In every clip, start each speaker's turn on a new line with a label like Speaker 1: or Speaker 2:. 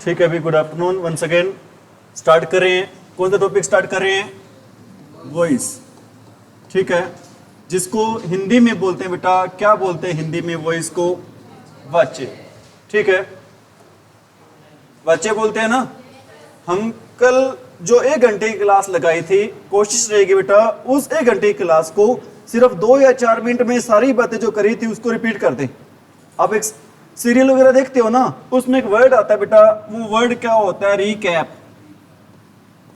Speaker 1: ठीक है, अभी good afternoon once again. Start कर रहे हैं, कौन सा टॉपिक स्टार्ट कर रहे हैं? वॉइस। ठीक है, जिसको हिंदी में बोलते हैं बेटा, क्या बोलते हैं हिंदी में वॉइस को? वाच्य। ठीक है, वाच्य बोलते हैं ना। हम कल जो 1 घंटे की क्लास लगाई थी, कोशिश रहेगी बेटा उस 1 घंटे की क्लास को सिर्फ 2 या 4 मिनट में सारी बातें जो करी थी उसको रिपीट कर दें। आप एक सीरियल वगैरह देखते हो ना, उसमें एक वर्ड आता है बेटा, वो वर्ड क्या होता है? रिकैप।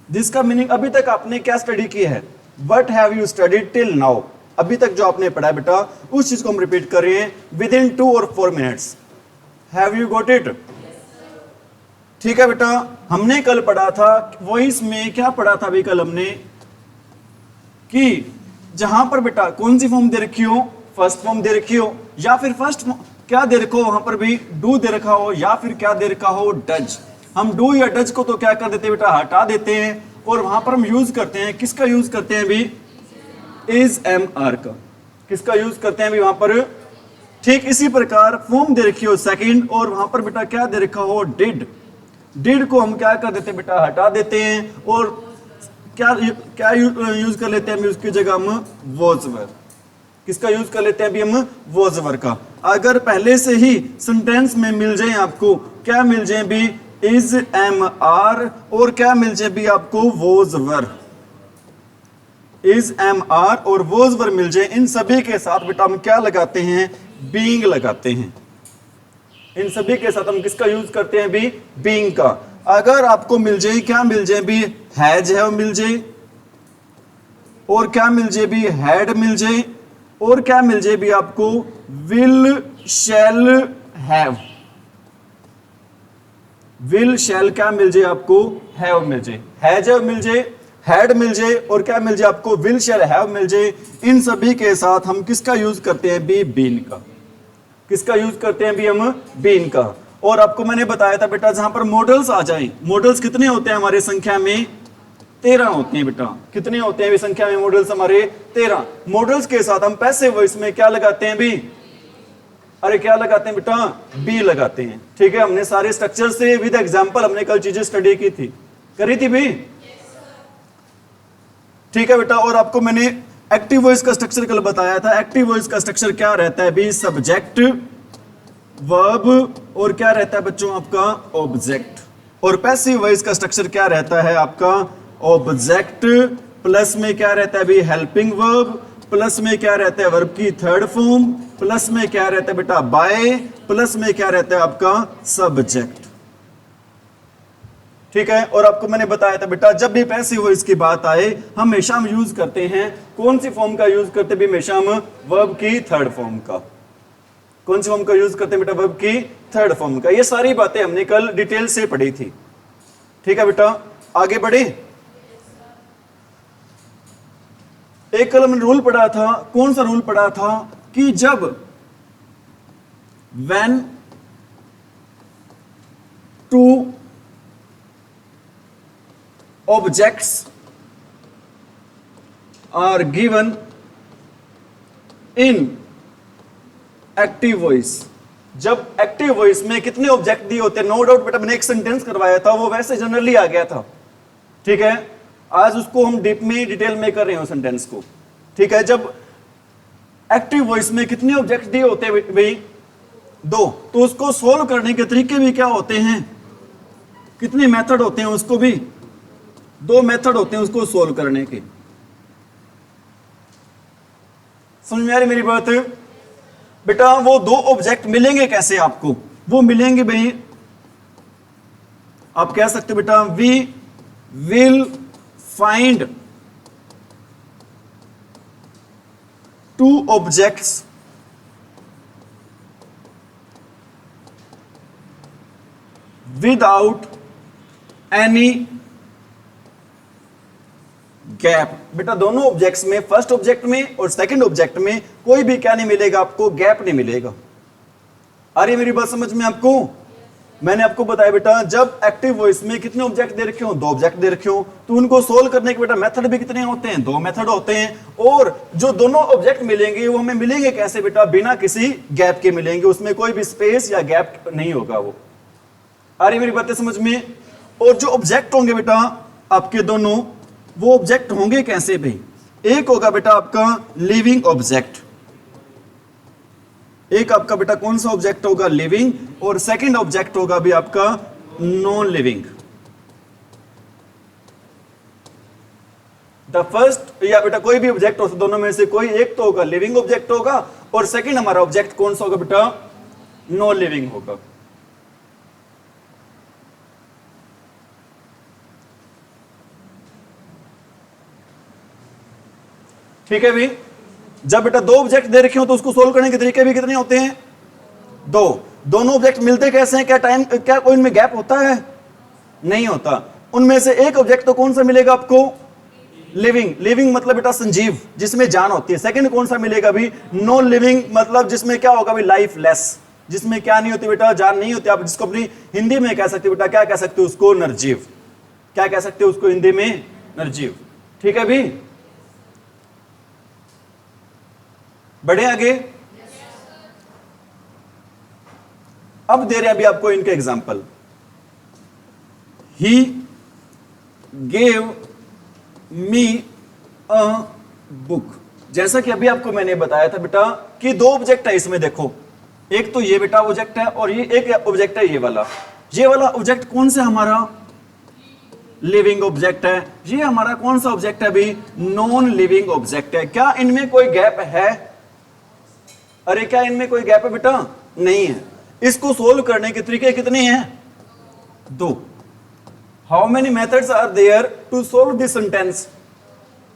Speaker 1: जिसका मीनिंग अभी तक आपने क्या स्टडी की है? What have you studied till now? अभी तक जो आपने पढ़ा है बेटा, उस चीज को हम रिपीट कर रहे हैं विद इन 2 और 4 minutes. Have you got it? ठीक है बेटा, हमने कल पढ़ा था वॉइस में, क्या पढ़ा था अभी कल हमने? कि जहां पर बेटा कौन सी फॉर्म दे रखी हो, फर्स्ट फॉर्म दे रखी हो, या फिर फर्स्ट क्या दे रखा हो, वहां पर भी डू दे रखा हो, या फिर क्या दे रखा हो? डज। हम डू या डज को तो क्या कर देते हैं बेटा? हटा देते हैं, और वहां पर हम यूज करते हैं, किसका यूज करते हैं अभी? इज एम आर का। किसका यूज करते हैं अभी वहां पर? ठीक इसी प्रकार फॉर्म दे रखी हो सेकंड, और वहां पर बेटा क्या दे रखा हो? डिड। डिड को हम क्या कर देते हैं बेटा? हटा देते हैं, और क्या क्या यूज कर लेते हैं हम उसकी जगह? हम वॉज वर। किसका यूज कर लेते हैं अभी हम? वॉज वर का। अगर पहले से ही सेंटेंस में मिल जाए आपको, क्या मिल जाए भी? इज एम आर, और क्या मिल जाए भी आपको? Was were. Is am are और वॉज वर मिल जाए, इन सभी के साथ बेटा हम क्या लगाते हैं? बीइंग लगाते हैं। इन सभी के साथ हम किसका यूज करते हैं भी? बीइंग का। अगर आपको मिल जाए, क्या मिल जाए भी? हैज हैव मिल जाए, और क्या मिल जाए भी? हैड मिल जाए, और क्या मिल जाए भी आपको? Will shall have. विल शैल क्या मिल जाए आपको? हैव मिल जाए, हैज हैव मिल जाए, हैड मिल जाए, और क्या मिल जाए आपको? विल शैल हैव मिल जाए। इन सभी के साथ हम किसका यूज करते हैं भी? बीन का। किसका यूज करते हैं भी हम? बीन का। और आपको मैंने बताया था बेटा, जहां पर मॉडल्स आ जाएं, मॉडल्स कितने होते हैं हमारे संख्या में? 13 होते हैं बेटा। कितने होते हैं संख्या में मॉडल्स हमारे? 13। मॉडल्स के साथ हम पैसिव वॉइस में क्या लगाते हैं भी? अरे क्या लगाते हैं बेटा? बी लगाते हैं। ठीक है, हमने सारे स्ट्रक्चर से विद एग्जांपल हमने कल चीजें स्टडी की थी, करी थी भी। ठीक है बेटा, और आपको मैंने एक्टिव वॉइस का स्ट्रक्चर कल बताया था। एक्टिव वॉइस का स्ट्रक्चर क्या रहता है भी? सब्जेक्ट, वर्ब, और क्या रहता है बच्चों आपका? ऑब्जेक्ट। और पैसिव वॉइस का स्ट्रक्चर क्या रहता है आपका? ऑब्जेक्ट प्लस में क्या रहता है भी? हेल्पिंग वर्ब, प्लस में क्या रहता है? वर्ब की थर्ड फॉर्म, प्लस में क्या रहता है बेटा? बाय, प्लस में क्या रहता है आपका? सब्जेक्ट। ठीक है, और आपको मैंने बताया था बेटा, जब भी पैसिव वॉइस की बात आए हमेशा हम यूज करते हैं कौन सी फॉर्म का यूज करते भी? हमेशा हम वर्ब की थर्ड फॉर्म का। कौन सी फॉर्म का यूज करते हैं बेटा? वर्ब की थर्ड फॉर्म का। ये सारी बातें हमने कल डिटेल से पढ़ी थी। ठीक है बेटा, आगे बढ़े। एक कल हमने रूल पढ़ा था, कौन सा रूल पढ़ा था? कि जब when two objects are given in active voice. जब एक्टिव वॉइस में कितने ऑब्जेक्ट दिए होते हैं? नो डाउट बेटा, मैंने एक सेंटेंस करवाया था, वो वैसे जनरली आ गया था। ठीक है, आज उसको हम डीप में डिटेल में कर रहे हैं सेंटेंस को। ठीक है, जब एक्टिव वॉइस में कितने ऑब्जेक्ट दिए होते हैं भाई? 2। तो उसको सोल्व करने के तरीके भी क्या होते हैं? कितने मेथड होते हैं? उसको भी 2 मेथड होते हैं उसको सोल्व करने के। समझ में आ रही मेरी बात बेटा? वो 2 ऑब्जेक्ट मिलेंगे कैसे आपको? वो मिलेंगे भाई, आप कह सकते बेटा, we will find 2 objects without any gap. बेटा दोनों ऑब्जेक्ट्स में, फर्स्ट ऑब्जेक्ट में और सेकंड ऑब्जेक्ट में कोई भी क्या नहीं मिलेगा आपको? गैप नहीं मिलेगा। आ रही है मेरी बात समझ में आपको? मैंने आपको बताया बेटा, जब एक्टिव वॉइस में कितने ऑब्जेक्ट दे रखे हो? 2 ऑब्जेक्ट दे रखे हो, तो उनको सोल्व करने के बेटा मेथड भी कितने होते हैं? 2 मेथड होते हैं। और जो दोनों ऑब्जेक्ट मिलेंगे वो हमें मिलेंगे कैसे बेटा? बिना किसी गैप के मिलेंगे, उसमें कोई भी स्पेस या गैप नहीं होगा वो। आ रही मेरी बातें समझ में? और जो ऑब्जेक्ट होंगे बेटा आपके दोनों, वो ऑब्जेक्ट होंगे कैसे भाई? एक होगा बेटा आपका लिविंग ऑब्जेक्ट, एक आपका बेटा कौन सा ऑब्जेक्ट होगा? लिविंग, और सेकंड ऑब्जेक्ट होगा भी आपका नॉन लिविंग। द फर्स्ट, या बेटा कोई भी ऑब्जेक्ट हो, दोनों में से कोई एक तो होगा लिविंग ऑब्जेक्ट होगा, और सेकंड हमारा ऑब्जेक्ट कौन सा होगा बेटा? नॉन लिविंग होगा। ठीक है भी? जब बेटा दो ऑब्जेक्ट दे रखे हो तो उसको सोल्व करने के तरीके भी कितने होते हैं? दो। दोनों ऑब्जेक्ट मिलते कैसे हैं? क्या टाइम, क्या कोई इनमें गैप होता है? नहीं होता। उनमें से एक ऑब्जेक्ट तो कौन सा मिलेगा आपको? लिविंग। लिविंग मतलब बेटा संजीव, जिसमें जान होती है। सेकंड कौन सा मिलेगा भी? नॉन लिविंग, मतलब जिसमें क्या होगा भी? लाइफ लेस, जिसमें क्या नहीं होती बेटा? जान नहीं होती। आप जिसको अपनी हिंदी में कह सकते हो बेटा, क्या कह सकते हो उसको? निर्जीव। क्या कह सकते हो उसको हिंदी में? निर्जीव। ठीक है भी? बढ़े आगे। अब दे रहे हैं अभी आपको इनके example. He gave me a book. जैसा कि अभी आपको मैंने बताया था बेटा कि दो ऑब्जेक्ट है इसमें, देखो एक तो ये बेटा ऑब्जेक्ट है और ये एक ऑब्जेक्ट है ये वाला। ये वाला ऑब्जेक्ट कौन सा हमारा? लिविंग ऑब्जेक्ट है। ये हमारा कौन सा ऑब्जेक्ट है अभी? नॉन लिविंग ऑब्जेक्ट है। क्या इनमें कोई गैप है? अरे क्या इनमें कोई गैप है बेटा? नहीं है। इसको सोल्व करने के तरीके कितने हैं? दो। How many methods are there to solve this sentence?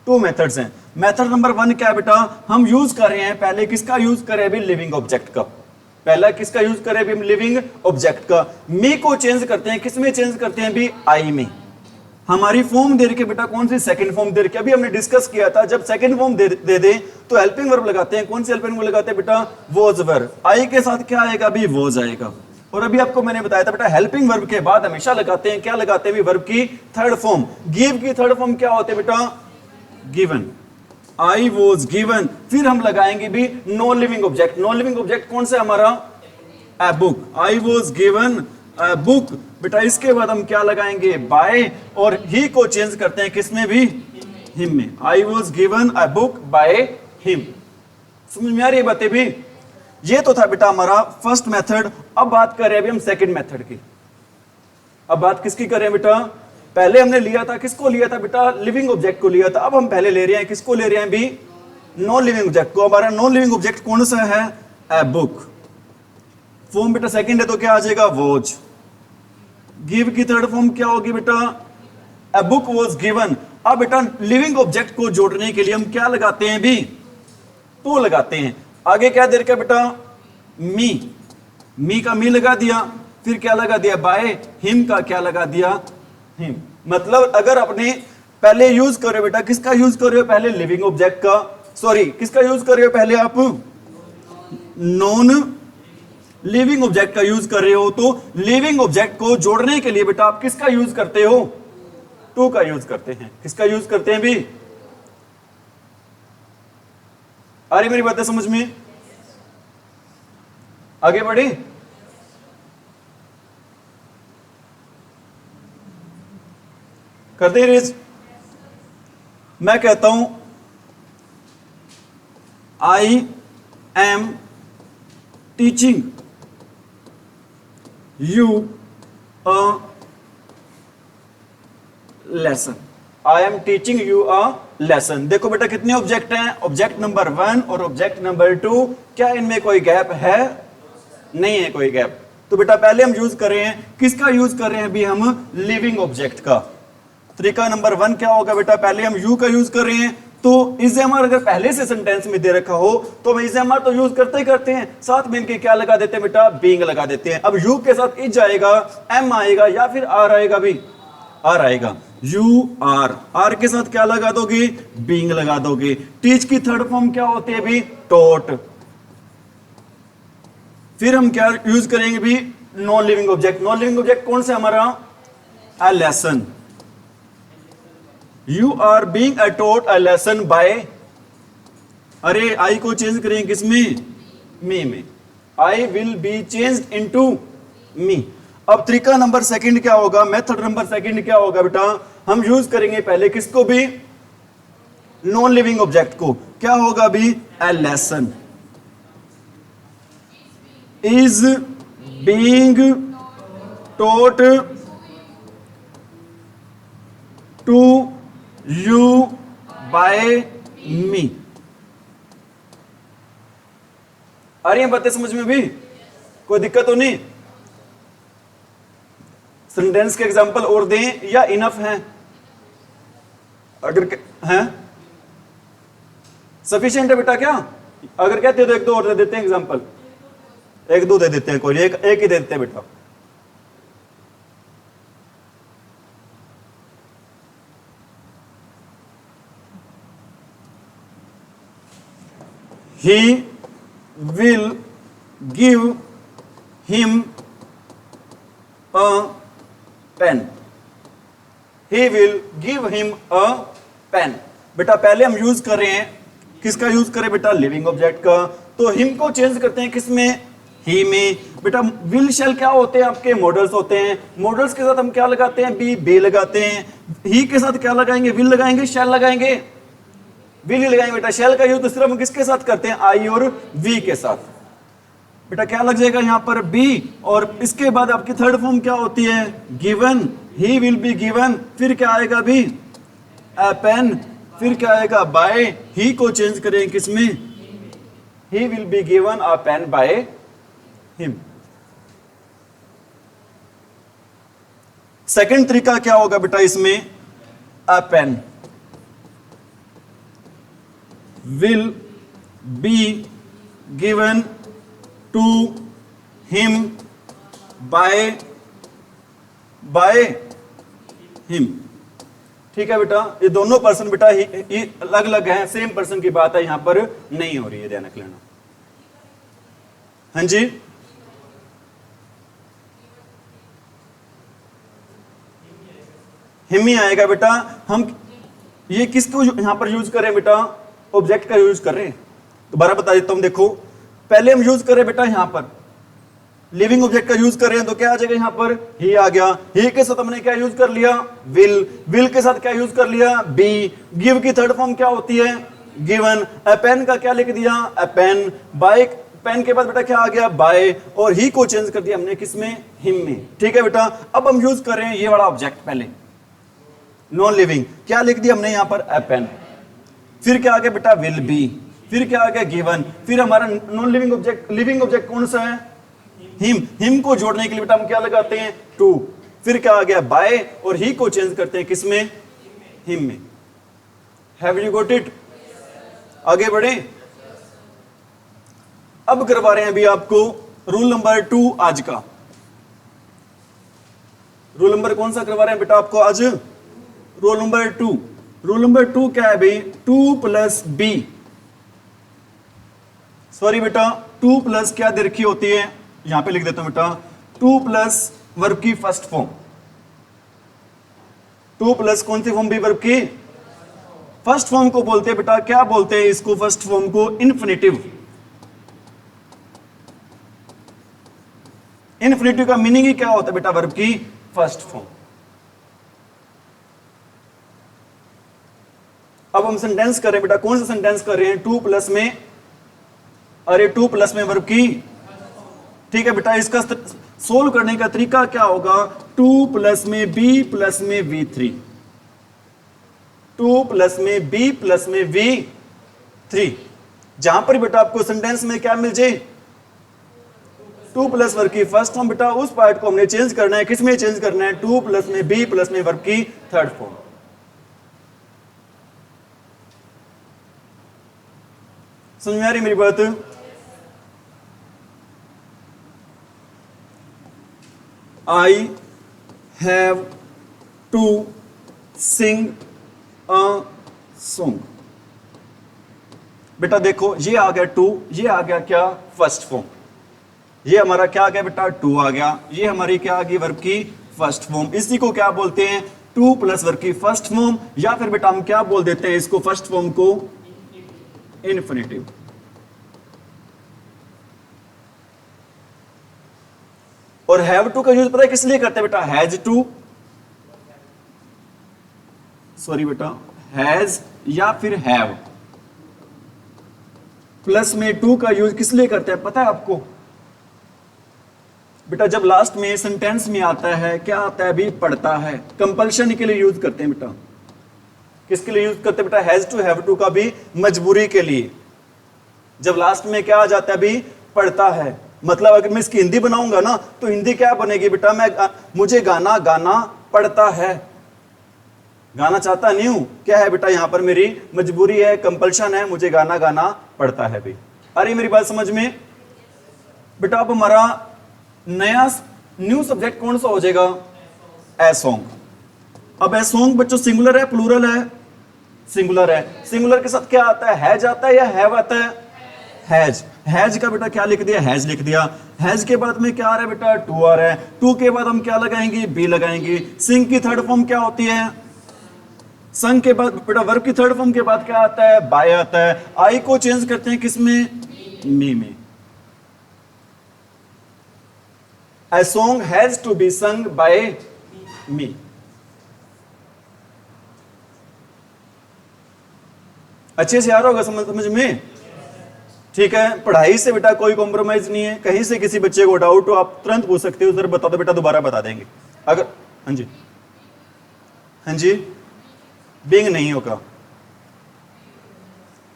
Speaker 1: Two methods हैं। मेथड नंबर 1 क्या है बेटा? हम यूज कर रहे हैं, पहले किसका यूज करें अभी? लिविंग ऑब्जेक्ट का। पहला किसका यूज करें अभी? लिविंग ऑब्जेक्ट का। मी को चेंज करते हैं, किसमें चेंज करते हैं अभी? आई में। हमारी फॉर्म दे रखी बेटा कौन सी? सेकंड फॉर्म दे रखी। अभी हमने डिस्कस किया था जब सेकंड फॉर्म दे दे तो हेल्पिंग वर्ब लगाते हैं। कौन सी हेल्पिंग वर्ब लगाते हैं बेटा? Was verb. आई के साथ क्या आएगा अभी? वॉज आएगा। और अभी आपको मैंने बताया था बेटा हेल्पिंग वर्ब के बाद हमेशा लगाते हैं, क्या लगाते हैं? वर्ब की थर्ड फॉर्म। गिव की थर्ड फॉर्म क्या होते है बेटा? गिवन। I was given. फिर हम लगाएंगे भी non living object. Non living object कौन सा हमारा? A book. I was given a book. बेटा इसके बाद हम क्या लगाएंगे? बाय। और ही को चेंज करते हैं किसमें भी? हिम में। I was given a book by him. समझ में आ रही है बातें भी? ये तो था बेटा हमारा फर्स्ट मेथड। अब बात करें अभी हम सेकंड मेथड की। अब बात किसकी करें बेटा? पहले हमने लिया था, किसको लिया था बेटा? लिविंग ऑब्जेक्ट को लिया था। अब हम पहले ले रहे हैं, किसको ले रहे हैं भी? नॉन लिविंग ऑब्जेक्ट को। हमारा नॉन लिविंग ऑब्जेक्ट कौन सा है? A book. फॉर्म बेटा सेकंड है तो क्या आ जाएगा? वॉज। गिव की थर्ड फॉर्म क्या होगी बेटा? A book was given. अब बेटा लिविंग ऑब्जेक्ट को जोड़ने के लिए हम क्या लगाते हैं भी? टू लगाते हैं। आगे क्या दे रखा बेटा? मी। मी का मी लगा दिया, फिर क्या लगा दिया? बाय। हिम का क्या लगा दिया? हिम। मतलब अगर अपने पहले यूज कर रहे हो बेटा, किसका यूज कर रहे हो पहले? लिविंग ऑब्जेक्ट का। सॉरी, किसका यूज कर रहे हो पहले आप? नॉन लिविंग ऑब्जेक्ट का यूज कर रहे हो। तो लिविंग ऑब्जेक्ट को जोड़ने के लिए बेटा आप किसका यूज करते हो? टू का यूज करते हैं। किसका यूज करते हैं भी? आ रही मेरी बातें समझ में? आगे बढ़े। करते हैं रेज। मैं कहता हूं I am teaching you a lesson. I am teaching you a lesson. देखो बेटा कितने ऑब्जेक्ट हैं? ऑब्जेक्ट नंबर 1 और ऑब्जेक्ट नंबर 2। क्या इनमें कोई गैप है? नहीं है कोई गैप। तो बेटा पहले हम यूज कर रहे हैं, किसका यूज कर रहे हैं अभी हम? लिविंग ऑब्जेक्ट का। तरीका नंबर 1 क्या होगा बेटा? पहले हम यू का यूज कर रहे हैं। तो इज एम आर अगर पहले से सेंटेंस में दे रखा हो तो हम इज एम आर तो यूज करते ही करते हैं, साथ में इनके क्या लगा देते हैं बेटा? बीइंग लगा देते हैं। अब यू के साथ इज आएगा, एम आएगा या फिर आर आएगा भी? आर आएगा। You are. आर के साथ क्या लगा दोगे? बीइंग लगा दोगे। टीच की थर्ड फॉर्म क्या होती है भी? टॉट। फिर हम क्या यूज करेंगे भी? Non living object. Non living object कौन सा हमारा? A lesson. You are being a taught a lesson by. अरे आई को चेंज करेंगे किसमें? मी में। I will be changed into me. अब तरीका नंबर सेकंड क्या होगा, मेथड नंबर सेकंड क्या होगा बेटा, हम यूज करेंगे पहले किसको भी, नॉन लिविंग ऑब्जेक्ट को। क्या होगा भी, a lesson is being taught to you by me. आ रही है बातें समझ में भी, कोई दिक्कत तो नहीं? सेंटेंस के एग्जांपल और दें या इनफ हैं? अगर हैं सफिशिएंट है बेटा क्या? अगर कहते हो तो एक दो और दे देते हैं एग्जांपल, एक दो दे देते हैं, कोई एक ही दे देते हैं बेटा। He will give him a pen. He will give him a pen. बेटा पहले हम यूज कर रहे हैं, किसका यूज करें बेटा, लिविंग ऑब्जेक्ट का। तो हिम को चेंज करते हैं किसमें, ही में। बेटा विल शैल क्या होते हैं, आपके मॉडल्स होते हैं। मॉडल्स के साथ हम क्या लगाते हैं, बी बे लगाते हैं। ही के साथ क्या लगाएंगे, विल लगाएंगे, शैल लगाएंगे, विल ही लगाएंगे बेटा। शैल का यूज तो सिर्फ हम किसके साथ करते हैं, आई और वी के साथ। बेटा क्या लग जाएगा यहां पर, बी, और इसके बाद आपकी थर्ड फॉर्म क्या होती है, given. He will be given, फिर क्या आएगा भी, ए पेन, फिर क्या आएगा, बाय। ही को चेंज करें किसमें, he will be given a pen by him. Second तरीका क्या होगा बेटा इसमें, a pen will be given to him by him। ठीक है बेटा, ये दोनों पर्सन बेटा अलग अलग हैं, सेम पर्सन की बात है यहां पर नहीं हो रही है, ध्यान रख लेना। हाँ जी, हिम ही आएगा बेटा। हम ये किसको यहां पर यूज करें बेटा, ऑब्जेक्ट का यूज कर रहे हैं। दोबारा बता देता हूं, देखो पहले हम यूज करें बेटा यहां पर लिविंग ऑब्जेक्ट का यूज कर रहे हैं, तो क्या आ जाएगा यहां पर, ही आ गया। ही के साथ हमने क्या यूज कर लिया, विल। विल के साथ क्या यूज कर लिया, बी। गिव की थर्ड फॉर्म क्या होती है, गिवन। अ पेन का क्या लिख दिया, अ पेन। बाय, पेन के बाद बेटा क्या आ गया, बाय, और ही को चेंज कर दिया हमने किसमें, हिम में। ठीक है बेटा, अब हम यूज कर रहे हैं ये वाला ऑब्जेक्ट, पहले नॉन लिविंग, क्या लिख दिया हमने यहां पर, अ पेन। फिर क्या आ गया बेटा, विल बी। फिर क्या आ गया, गिवन। फिर हमारा non living object, living object कौन सा है, हिम। हिम को जोड़ने के लिए बेटा हम क्या लगाते हैं, टू। फिर क्या आ गया, बाय, और ही को चेंज करते हैं किसमें, हिम में। Have you got it? आगे बढ़े। अब करवा रहे हैं अभी आपको रूल नंबर 2 आज का। रूल नंबर कौन सा करवा रहे हैं बेटा आपको आज, रूल नंबर 2। रूल नंबर 2 क्या है भाई, 2 प्लस बी, सॉरी बेटा 2 प्लस क्या दे रखी होती है, यहां पे लिख देता हूं बेटा, 2 प्लस वर्ब की फर्स्ट फॉर्म। 2 प्लस कौन सी फॉर्म भी, वर्ब की फर्स्ट फॉर्म को बोलते हैं बेटा, क्या बोलते हैं इसको, फर्स्ट फॉर्म को इन्फिनिटिव। इन्फिनिटिव का मीनिंग ही क्या होता है बेटा, वर्ब की फर्स्ट फॉर्म। अब हम सेंटेंस कर रहे हैं बेटा, कौन सा सेंटेंस कर रहे हैं, 2 प्लस में, अरे 2 प्लस में वर्ब की। ठीक है बेटा, इसका सोल्व करने का तरीका क्या होगा, 2 प्लस में बी प्लस में V3, 2 प्लस में बी प्लस में V3। जहां पर बेटा आपको सेंटेंस में क्या मिल जाए, 2 प्लस वर्ब की फर्स्ट फॉर्म, बेटा उस पार्ट को हमने चेंज करना है, किसमें चेंज करना है, 2 प्लस में बी प्लस में वर्ब की थर्ड फॉर्म। समझ में आ रही मेरी बात? I have to sing a song। बेटा देखो ये आ गया 2, ये आ गया क्या, फर्स्ट फॉर्म। ये हमारा क्या आ गया बेटा, 2 आ गया। ये हमारी क्या आ गई, वर्ब की फर्स्ट फॉर्म। इसी को क्या बोलते हैं, 2 प्लस वर्ब की फर्स्ट फॉर्म, या फिर बेटा हम क्या बोल देते हैं इसको, फर्स्ट फॉर्म को इन्फिनिटिव। और हैव टू का यूज पता है किस लिए करते हैं बेटा? हैज टू, सॉरी बेटा, हैज या फिर हैव, प्लस में टू का यूज किस लिए करते हैं पता है आपको? बेटा जब लास्ट में सेंटेंस में आता है, क्या आता है अभी? पढ़ता है, कंपल्शन के लिए यूज करते हैं बेटा। किसके लिए यूज करते हैं बेटा? हैज टू, हैव टू का भी मजबूरी के लिए। जब लास्ट में क्या आ जाता है अभी? पढ़ता है। मतलब अगर मैं इसकी हिंदी बनाऊंगा ना तो हिंदी क्या बनेगी बेटा? मुझे गाना गाना पड़ता है, गाना चाहता नहीं हूं, क्या है बेटा यहां पर? मेरी मजबूरी है, कंपल्शन है, मुझे गाना गाना पड़ता है भी। अरे मेरी बात समझ में? बेटा अब हमारा नया न्यू सब्जेक्ट कौन सा हो जाएगा? A song. अब ए सॉन्ग बच्चों सिंगुलर है प्लूरल है? सिंगुलर है। सिंगुलर के साथ क्या आता है? हैज आता है या हैव आता है? हैज। हैज का बेटा क्या लिख दिया? हैज लिख दिया। हैज के बाद में क्या आ रहा है बेटा? टू आ रहा है। टू के बाद हम क्या लगाएंगे? बी लगाएंगे। सिंग की थर्ड फॉर्म क्या होती है? संग के बाद बेटा वर्ब की थर्ड फॉर्म के बाद क्या आता है? बाय आता है। आई को चेंज करते हैं किसमें? मी में। A song has to be sung by me. अच्छे से आ रहा होगा समझ में? ठीक है, पढ़ाई से बेटा कोई कॉम्प्रोमाइज नहीं है। कहीं से किसी बच्चे को डाउट हो आप तुरंत पूछ सकते हो, उधर बता दो बेटा, दोबारा बता देंगे। अगर हाँ जी, हाँ जी, बीइंग नहीं होगा।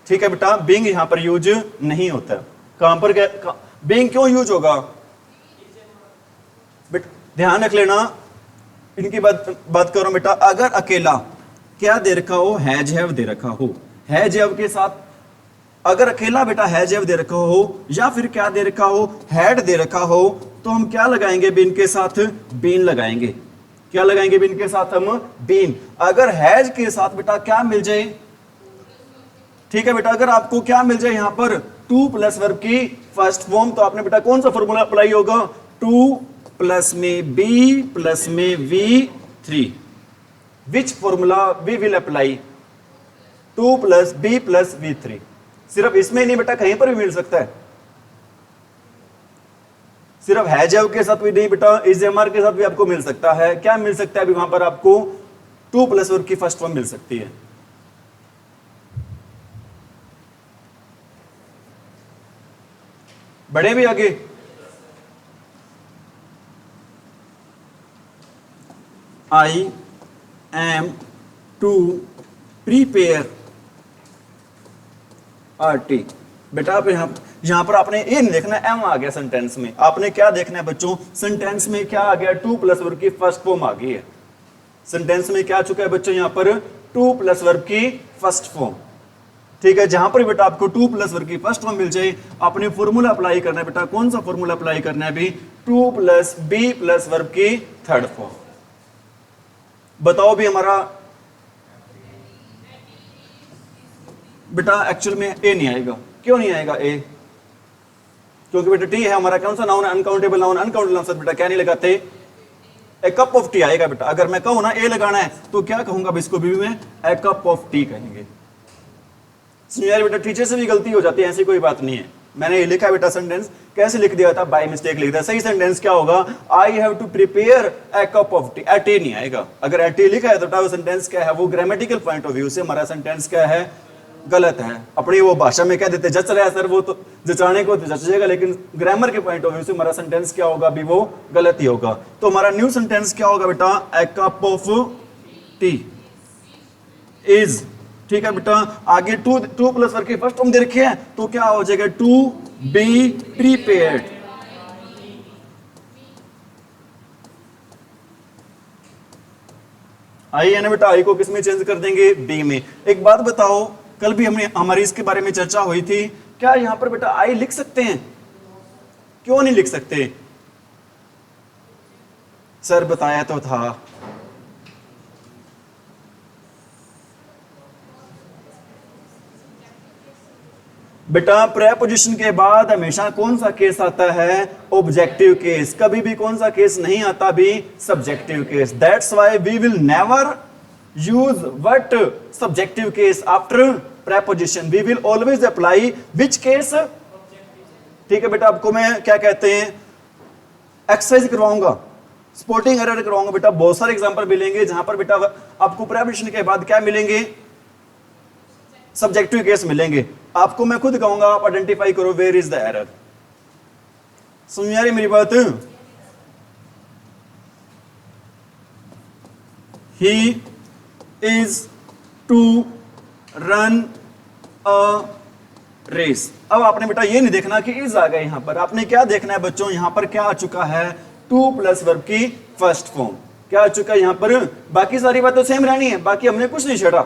Speaker 1: ठीक है बेटा, बीइंग यहां पर यूज नहीं होता। कहां पर बीइंग क्यों यूज होगा? बेटा ध्यान रख लेना, इनकी बात करो बेटा। अगर अकेला क्या दे रखा हो? हैज हैव दे रखा हो। हैज हैव के साथ अगर अकेला बेटा हैज हैव दे रखा हो या फिर क्या दे रखा हो? हैड दे रखा हो, तो हम क्या लगाएंगे? बीन के साथ बीन लगाएंगे। क्या लगाएंगे बीन के साथ? हम बीन। अगर हैज के साथ बेटा क्या मिल जाए? ठीक है बेटा, अगर आपको क्या मिल जाए यहां पर? टू प्लस वर्ब की फर्स्ट फॉर्म, तो आपने बेटा कौन सा फॉर्मूला अप्लाई होगा? टू प्लस में बी प्लस में V three. Which formula we will apply? To plus B plus V three. सिर्फ इसमें नहीं बेटा, कहीं पर भी मिल सकता है। सिर्फ हैज हैव के साथ भी नहीं बेटा, इज एम आर के साथ भी आपको मिल सकता है। क्या मिल सकता है अभी वहां पर? आपको टू प्लस वर्ब की फर्स्ट फॉर्म मिल सकती है। बढ़े भी आगे। I am to prepare RT. बेटा आप यहां पर आपने ये नहीं देखना एम आ गया सेंटेंस में। आपने क्या देखना है बच्चों? सेंटेंस में क्या आ गया? टू प्लस वर्ब की फर्स्ट फॉर्म आ गई है। सेंटेंस में क्या आ चुका है बच्चों? यहां पर टू प्लस वर्ब की फर्स्ट फॉर्म। ठीक है, जहां पर बेटा आपको टू प्लस वर्ब की फर्स्ट फॉर्म मिल जाए, आपने फॉर्मूला अप्लाई करना है बेटा। कौन सा फॉर्मूला अप्लाई करना है अभी? To plus B plus verb की थर्ड फॉर्म। बताओ भी हमारा बेटा एक्चुअल में ए नहीं आएगा। क्यों नहीं आएगा ए? क्योंकि बेटा टी है हमारा कौन सा noun? Uncountable noun. Uncountable noun से बेटा क्या नहीं लगाते? ए कप ऑफ टी आएगा बेटा। अगर मैं कहूं ना ए लगाना है तो क्या कहूंगा इसको? भी में ए कप ऑफ टी कहेंगे। यार बेटा टीचर से भी गलती हो जाती है, ऐसी कोई बात नहीं है। मैंने ये लिखा है बेटा सेंटेंस, कैसे लिख दिया था? बाय मिस्टेक लिख दिया। सही सेंटेंस क्या होगा? I have to prepare a cup of tea. At a नहीं आएगा। अगर एट ए लिखा है तो वो सेंटेंस क्या है? वो ग्रामेटिकल पॉइंट ऑफ व्यू से हमारा सेंटेंस क्या है? गलत है। अपनी वो भाषा में कह देते जच रहा है सर, वो तो जचाने को जच जाएगा, लेकिन ग्रामर के पॉइंट ऑफ व्यू से हमारा सेंटेंस क्या होगा? अभी वो गलत ही होगा। तो हमारा न्यू सेंटेंस क्या होगा बेटा? ए कप ऑफ टी इज। ठीक है बेटा, आगे टू प्लस वर्ब की फर्स्ट फॉर्म दे रखी है, तो क्या हो जाएगा? To be prepared. आई है ना बेटा, आई को किस में चेंज कर देंगे? बी में। एक बात बताओ, कल भी हमने हमारी इसके बारे में चर्चा हुई थी, क्या यहां पर बेटा आई लिख सकते हैं? क्यों नहीं लिख सकते? सर बताया तो था। बेटा प्रेपोजिशन के बाद हमेशा कौन सा केस आता है? Objective case. कभी भी कौन सा केस नहीं आता? भी subjective case. That's why we will never use what? Subjective case after preposition. We will always apply which case? ठीक है बेटा, आपको मैं क्या कहते हैं? एक्सरसाइज करवाऊंगा, स्पोर्टिंग एरर करवाऊंगा बेटा, बहुत सारे एग्जांपल मिलेंगे जहां पर बेटा आपको प्रेपोजिशन के बाद क्या मिलेंगे, सब्जेक्टिव केस मिलेंगे। आपको मैं खुद कहूंगा आप आइडेंटिफाई करो वेयर इज द एरर। समझ में आ रही मेरी बात? He is to run a race. अब आपने बेटा ये नहीं देखना कि इज आ गया, यहां पर आपने क्या देखना है बच्चों, यहां पर क्या आ चुका है, टू प्लस वर्ब की फर्स्ट फॉर्म क्या आ चुका है यहां पर। बाकी सारी बातें सेम रहनी है, बाकी हमने कुछ नहीं छेड़ा।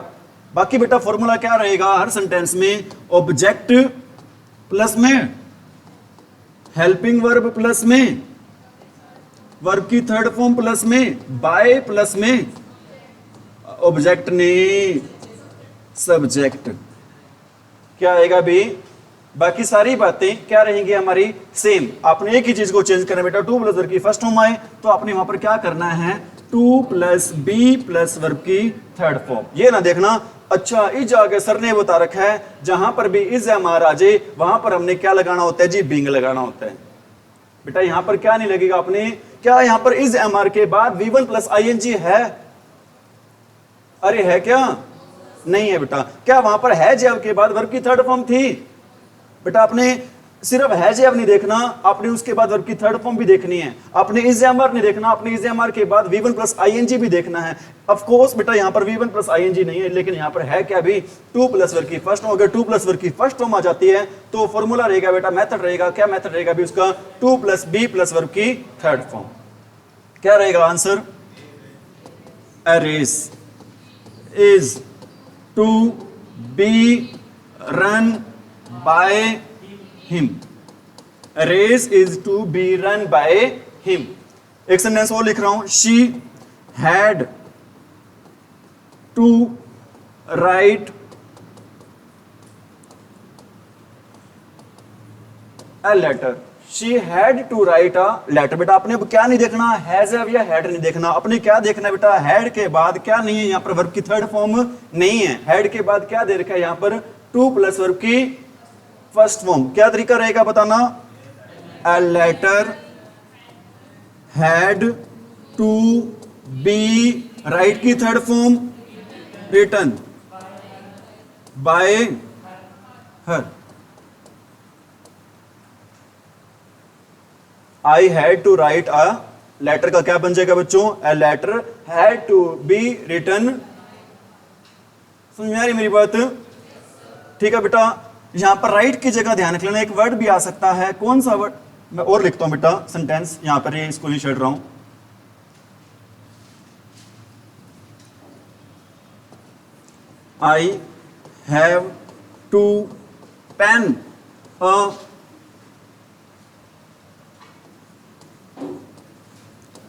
Speaker 1: बाकी बेटा फॉर्मूला क्या रहेगा हर सेंटेंस में, ऑब्जेक्ट प्लस में हेल्पिंग वर्ब प्लस में वर्ब की थर्ड फॉर्म प्लस में बाय प्लस में ऑब्जेक्ट ने सब्जेक्ट। क्या आएगा भी, बाकी सारी बातें क्या रहेंगी हमारी सेम। आपने एक ही चीज को चेंज करना बेटा, टू प्लस वर्ब की फर्स्ट फॉर्म आए तो आपने वहां पर क्या करना है, to plus B plus verb की थर्ड फॉर्म। ये ना देखना अच्छा इज आगे सर ने बता रखा है जहां पर भी इज एम आर आ जाए वहां पर हमने क्या लगाना होता है जी, बिंग लगाना होता है। बेटा यहां पर क्या नहीं लगेगा आपने, क्या यहां पर इज एम आर के बाद V1 प्लस ING है, अरे है क्या, नहीं है बेटा। क्या वहां पर है जैव के बाद वर्ब की थर्ड फॉर्म थी, बेटा आपने सिर्फ है जैव नहीं देखना, आपने उसके बाद वर्ब की थर्ड फॉर्म भी देखनी है। आपने इज एम आर नहीं देखना, आपने इज एम आर के बाद V1 प्लस ING भी देखना है। ऑफ कोर्स बेटा यहां पर V1 प्लस ING नहीं है, लेकिन यहां पर है क्या भी, टू प्लस वर्ब की फर्स्ट फॉर्म। अगर टू प्लस वर्ब की फर्स्ट फॉर्म आ जाती है तो फॉर्मूला रहेगा बेटा, मेथड रहेगा, क्या मेथड रहेगा भी उसका, to plus B plus verb की थर्ड फॉर्म। क्या रहेगा answer, a race is to be run by him। A race is to be run by him। एक सेंटेंस और लिख रहा हूं, she had to write a letter। She had to write a letter। बेटा आपने क्या नहीं देखना, हैज या हैड नहीं देखना, अपने क्या देखना है बेटा, हैड के बाद क्या नहीं है, यहां पर वर्ब की थर्ड फॉर्म नहीं है। हैड के बाद क्या दे रखा है यहां पर, टू प्लस वर्ब की फर्स्ट फॉर्म। क्या तरीका रहेगा बताना, a letter had to be, write की third form written by her। I had to write a letter का क्या बन जाएगा बच्चों, a letter had to be written। समझ में आ रही मेरी बात? ठीक है बेटा, यहां पर राइट की जगह ध्यान रख लेना, एक वर्ड भी आ सकता है, कौन सा वर्ड, मैं और लिखता हूं बेटा सेंटेंस यहां पर, ये इसको नहीं छेड़ रहा हूं। I have to pen a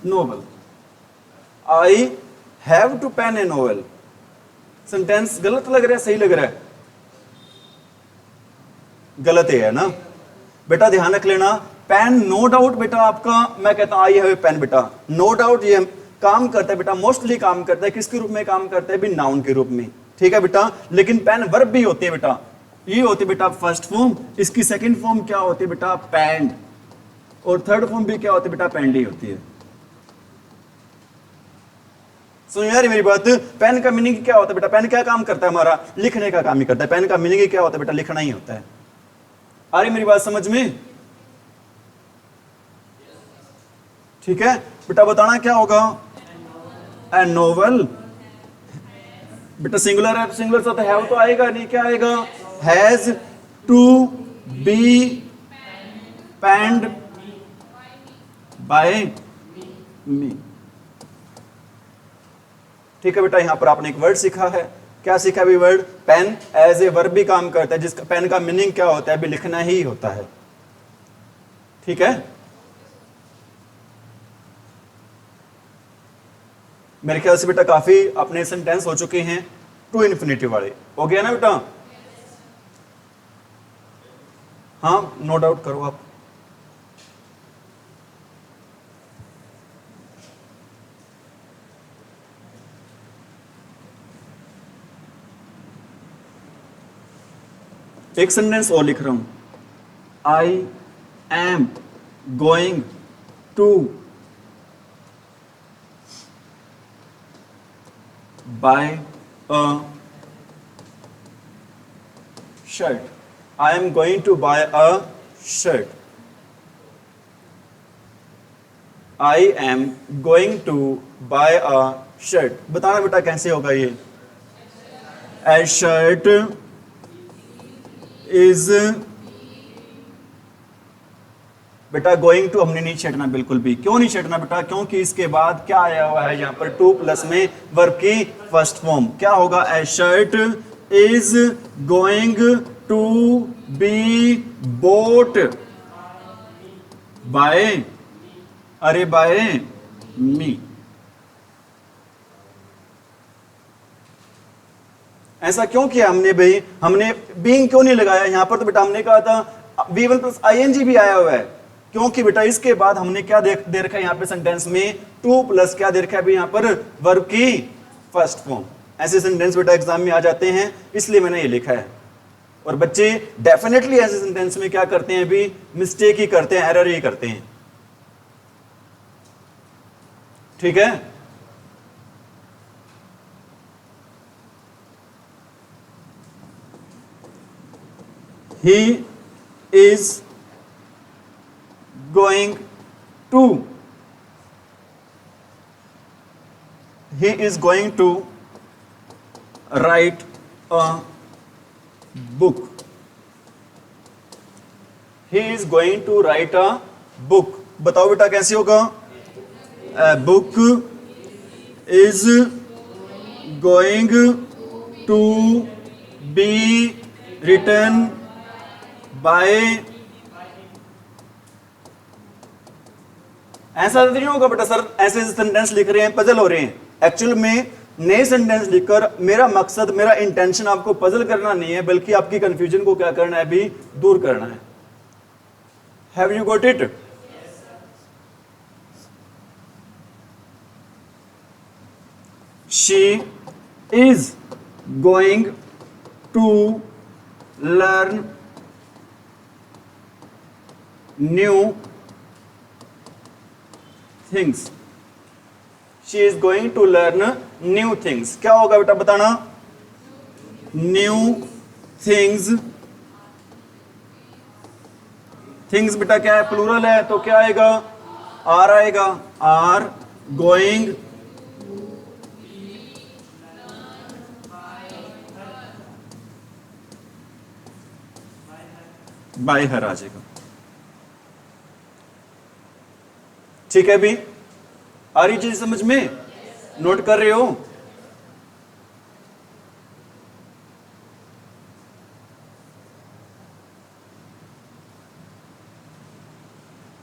Speaker 1: novel। I have to pen a novel। Sentence गलत लग रहा है सही लग रहा है, गलत है ना बेटा, ध्यान रख लेना। पेन नो डाउट बेटा आपका, मैं कहता हूं आई हैव ए पेन बेटा, नो डाउट ये काम करता है बेटा, मोस्टली काम करता है किसके रूप में काम करता है भी, नाउन के रूप में। ठीक है बेटा, लेकिन पेन वर्ब भी होती है बेटा, ये होती है बेटा फर्स्ट फॉर्म, इसकी सेकंड फॉर्म क्या होती है बेटा, पेंड, और थर्ड फॉर्म भी क्या होती है बेटा, पेंड ही होती है। समझ आ रही मेरी बात? पेन का मीनिंग क्या होता है बेटा, पेन क्या काम करता है हमारा, लिखने का काम ही करता है। पेन का मीनिंग क्या होता है बेटा, लिखना ही होता है। आ रही मेरी बात समझ में? ठीक है बेटा, बताना क्या होगा, ए नोवेल बेटा सिंगुलर है, सिंगुलर साथ हैव तो आएगा नहीं, क्या आएगा, हैज टू बी पेन्ड बाय मी। ठीक है बेटा, यहां पर आपने एक वर्ड सीखा है, क्या सीखा भी word, pen as a verb भी काम करता है, जिसका पेन का मीनिंग क्या होता है, भी लिखना ही होता है। ठीक है, मेरे ख्याल से बेटा काफी अपने सेंटेंस हो चुके हैं टू इन्फिनिटिव वाले, हो गया ना बेटा? हाँ नो डाउट करो आप। एक सेंटेंस और लिख रहा हूं, I am going to buy a shirt, I am going to buy a shirt, I am going to buy a shirt. बताना बेटा कैसे होगा ये। ए शर्ट इज, बेटा गोइंग टू हमने नहीं छेड़ना बिल्कुल भी। क्यों नहीं छेड़ना बेटा? क्योंकि इसके बाद क्या आया हुआ है यहाँ पर टू प्लस में वर्ब की फर्स्ट फॉर्म। क्या होगा? A shirt is going to be bought by, अरे बाय मी। ऐसा क्यों किया हमने भाई? हमने बीइंग क्यों नहीं लगाया यहाँ पर? तो बेटा हमने कहा था V1 प्लस ING भी आया हुआ है, क्योंकि बेटा इसके बाद हमने क्या दे रखा है यहाँ पे सेंटेंस में? टू प्लस क्या दे रखा है अभी यहाँ पर? वर्ब की फर्स्ट फॉर्म। ऐसे सेंटेंस बेटा एग्जाम में आ जाते हैं, इसलिए मैंने ये लिखा है। और बच्चे डेफिनेटली ऐसे सेंटेंस में क्या करते हैं? अभी मिस्टेक ही करते हैं, एरर ही करते हैं। ठीक है? He is going to, he is going to write a book, he is going to write a book। बताओ बेटा कैसे होगा? A book is going to be written by, ऐसा नहीं होगा बेटा सर ऐसे सेंटेंस लिख रहे हैं, पजल हो रहे हैं। एक्चुअल में नए सेंटेंस लिखकर मेरा मकसद, मेरा इंटेंशन आपको पजल करना नहीं है, बल्कि आपकी कंफ्यूजन को क्या करना है? अभी दूर करना है। Have you got it? She is going to learn new things, she is going to learn new things. क्या होगा बेटा बताना? न्यू थिंग्स, थिंग्स बेटा क्या है? प्लूरल है, तो क्या आएगा? आर आएगा। आर गोइंग बाय हर आ जाएगा। ठीक है भी? आ रही चीज समझ में? नोट कर रहे हो?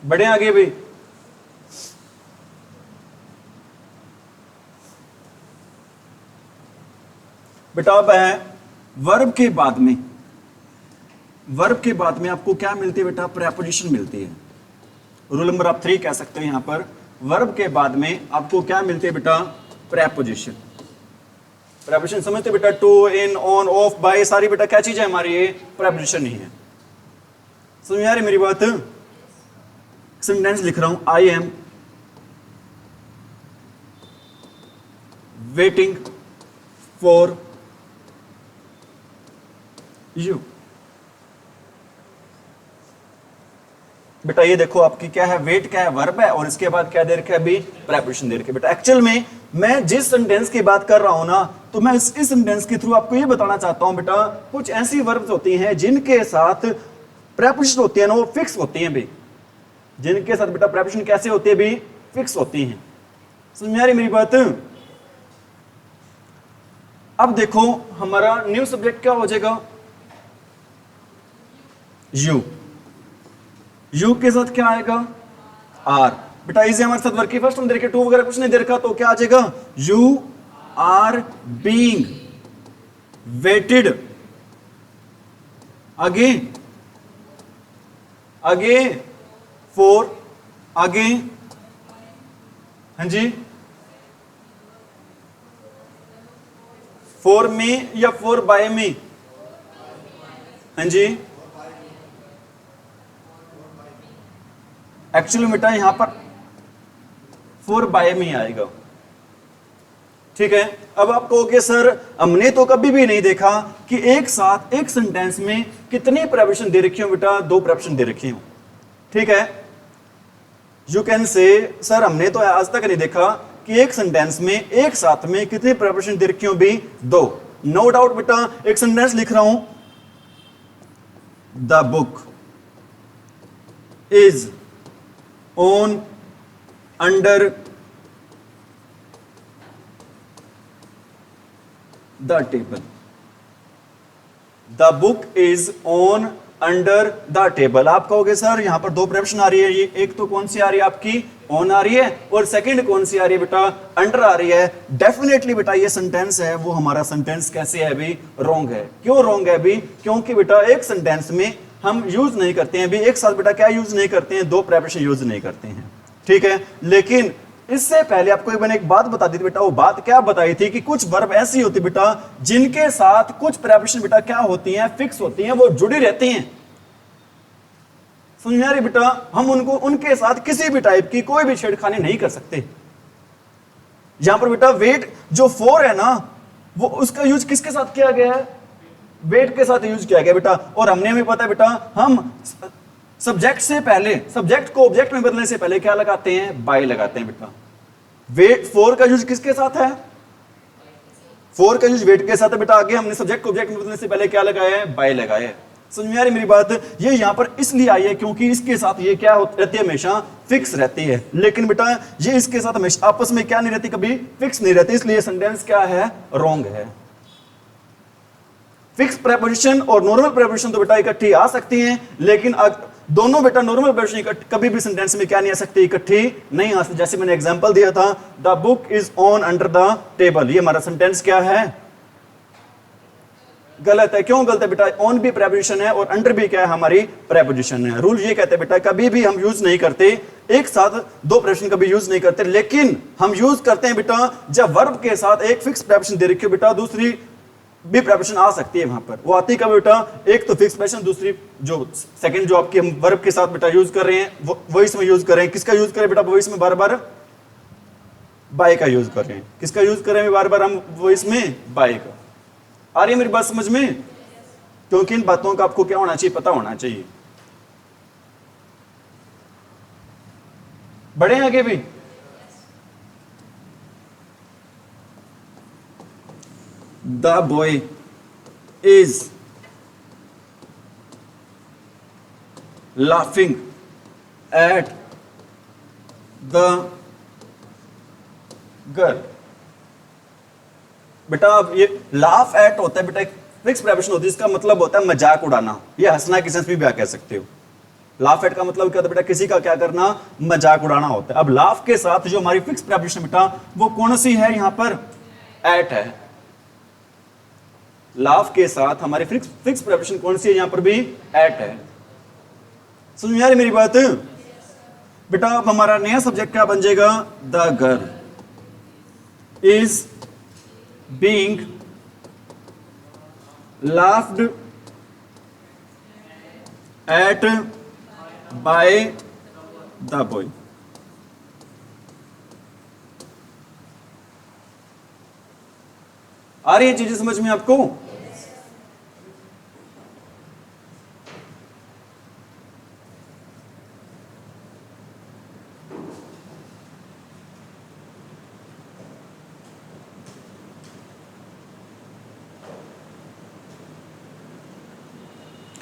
Speaker 1: बढ़े आगे भी? बेटा अब है वर्ब के बाद में, वर्ब के बाद में आपको क्या मिलती है बेटा? प्रेपोजिशन मिलती है। रूल नंबर आप 3 कह सकते हो यहां पर। वर्ब के बाद में आपको क्या मिलती है बेटा? प्रेपोजिशन। प्रेपोजिशन समझते बेटा? To, in, on, of, by, सारी बेटा क्या चीज है हमारी? ये प्रेपोजिशन ही है। समझ में आ रही मेरी बात? सेंटेंस लिख रहा हूं, I am waiting for you. बेटा ये देखो आपकी क्या है? वेट क्या है? वर्ब है, और इसके बाद क्या दे रखा है? अभी प्रेपोजिशन दे रखी है। बेटा एक्चुअल में मैं जिस सेंटेंस की बात कर रहा हूं ना, तो मैं इस सेंटेंस के थ्रू आपको ये बताना चाहता हूं बेटा, कुछ ऐसी वर्ब्स होती हैं जिनके साथ प्रेपोजिशन होती है ना, वो फिक्स होती हैं भी। जिनके साथ बेटा प्रेपोजिशन कैसे होती है? भी फिक्स होती हैं। समझ में आ रही मेरी बात? अब देखो हमारा न्यू सब्जेक्ट क्या हो जाएगा? यू। यू के साथ क्या आएगा? आर। बेटा इसे हमारे साथ वर्ब की फर्स्ट फॉर्म दे रखी, टू वगैरह कुछ नहीं दे रखा, तो क्या आ जाएगा? You are being waited again, again for, again, हाँ जी, फॉर मी या फॉर बाय मी? हाँ जी, एक्चुअली बेटा यहां पर 4 बाय में आएगा। ठीक है, अब आप कहोगे सर हमने तो कभी भी नहीं देखा कि एक साथ एक सेंटेंस में कितनी प्रेपोजिशन दे रखी हो बेटा, 2 प्रेपोजिशन दे रखी हो। ठीक है, यू कैन से सर हमने तो आज तक नहीं देखा कि एक सेंटेंस में एक साथ में कितनी प्रेपोजिशन दे रखी हो भी, 2। नो डाउट बेटा, एक सेंटेंस लिख रहा हूं, the book is on under the table. The book is on under the table. आप कहोगे सर यहां पर 2 प्रेपोजिशन आ रही है, ये एक तो कौन सी आ रही है आपकी, ऑन आ रही है, और सेकंड कौन सी आ रही है बेटा, अंडर आ रही है। डेफिनेटली बेटा ये सेंटेंस है वो हमारा सेंटेंस कैसे है अभी, रॉन्ग है। क्यों रॉन्ग है अभी, क्योंकि बेटा एक सेंटेंस में हम यूज नहीं करते हैं अभी एक साथ बेटा, क्या यूज नहीं करते हैं, 2 प्रेपोजिशन यूज नहीं करते हैं। ठीक है, लेकिन इससे पहले आपको मैंने एक बात बता दी थी बेटा, वो बात क्या बताई थी कि कुछ वर्ब ऐसी होती बेटा जिनके साथ कुछ प्रेपोजिशन बेटा क्या होती हैं, फिक्स होती हैं, वो जुड़ी रहती हैं। समझ में आ रही बेटा, हम उनको उनके साथ किसी भी टाइप की कोई भी छेड़खानी नहीं कर सकते। यहां पर बेटा वेट जो 4 है ना, वो उसका यूज किसके साथ किया गया है, वेट के साथ यूज किया गया बेटा। और हमने हमें पता है बेटा, हम सब्जेक्ट से पहले, सब्जेक्ट को ऑब्जेक्ट में बदलने से पहले क्या लगाते हैं, बाय लगाते हैं बेटा। वेट 4 का यूज किसके साथ है, 4 का यूज वेट के साथ है बेटा। आगे हमने सब्जेक्ट को ऑब्जेक्ट में बदलने से पहले क्या लगाया है, बाय लगाया है। समझ में आ रही मेरी बात, ये यहां पर इसलिए आई है क्योंकि इसके साथ ये क्या रहती है, हमेशा फिक्स रहती है। लेकिन बेटा ये इसके साथ हमेशा आपस में क्या नहीं रहती, कभी फिक्स नहीं रहती, इसलिए सेंटेंस क्या है, रॉन्ग है। फिक्स प्रेपोजिशन और नॉर्मल प्रेपोजिशन तो बेटा इकट्ठी आ सकती हैं, लेकिन दोनों बेटा नॉर्मल प्रेपोजिशन कभी भी सेंटेंस में क्या नहीं आ सकती, इकट्ठी नहीं आ सकती। जैसे मैंने एग्जांपल दिया था, the book is on under the table, ये हमारा सेंटेंस क्या है, गलत है। क्यों गलत है बेटा, ऑन भी प्रेपोजिशन है और अंडर भी क्या है, हमारी प्रेपोजिशन है। रूल ये कहते हैं बेटा कभी भी हम यूज नहीं करते एक साथ 2 प्रेपोजिशन कभी यूज नहीं करते, लेकिन हम यूज करते हैं बेटा जब वर्ब के साथ एक फिक्स प्रेपोजिशन दे रखी हो बेटा, दूसरी भी प्रेपोजिशन आ सकती है वहां पर। वो आती कब बेटा, एक तो फिक्स प्रेपोजिशन, दूसरी जो सेकंड जो आपकी हम वर्ब के साथ बेटा यूज कर रहे हैं वॉइस में यूज कर रहे हैं। किसका यूज करें बेटा वॉइस में, बार बार बाय का यूज कर रहे हैं। किसका यूज कर रहे हैं बार बार हम वॉइस में, बाय का। आ रही है मेरी बात समझ में, क्योंकि इन बातों का आपको क्या होना चाहिए, पता होना चाहिए। बढ़े आगे भी, the boy is laughing at the girl. बेटा अब ये लाफ एट होता है बेटा, एक फिक्स प्रेपोजिशन होती है, इसका मतलब होता है मजाक उड़ाना, ये हंसना के सेंस में भी कह सकते हो। लाफ एट का मतलब क्या होता है बेटा, किसी का क्या करना, मजाक उड़ाना होता है। अब लाफ के साथ जो हमारी फिक्स प्रेपोजिशन बेटा वो कौन सी है, यहां पर एट है। लाफ के साथ हमारी फिक्स प्रेपोजिशन कौन सी है, यहां पर भी एट है। समझ में आ रही मेरी बात बेटा। अब हमारा नया सब्जेक्ट क्या बन जाएगा, the girl is being laughed at by the boy। आ रही है चीजें समझ में आपको,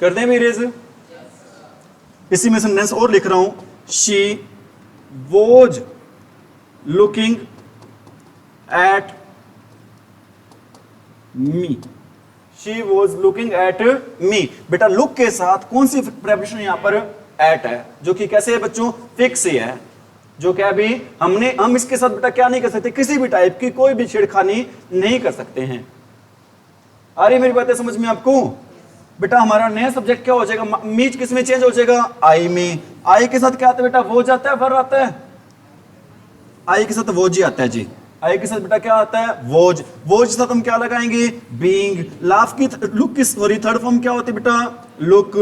Speaker 1: कर दें मेरे से। इसी में सेंटेंस और लिख रहा हूं, she was looking at me. She was looking at me. बेटा लुक के साथ कौन सी प्रेपोजिशन यहां पर, एट है, जो कि कैसे है बच्चों, फिक्स ही है। जो क्या भी हम इसके साथ बेटा क्या नहीं कर सकते, किसी भी टाइप की कोई भी छेड़खानी नहीं कर सकते हैं। आ रही मेरी बातें समझ में आपको बेटा। हमारा नया सब्जेक्ट क्या हो जाएगा, मीच किस में चेंज हो जाएगा, आई में। आई के साथ क्या आता है बेटा, वो जाता है, वर्ब आता है। आई के साथ वोज ही आता है जी। आई के साथ बेटा क्या आता है, वोज। वोज के साथ हम क्या लगाएंगे, बीइंग। लाफ की लुक की सॉरी थर्ड फॉर्म क्या होती है बेटा, लुक।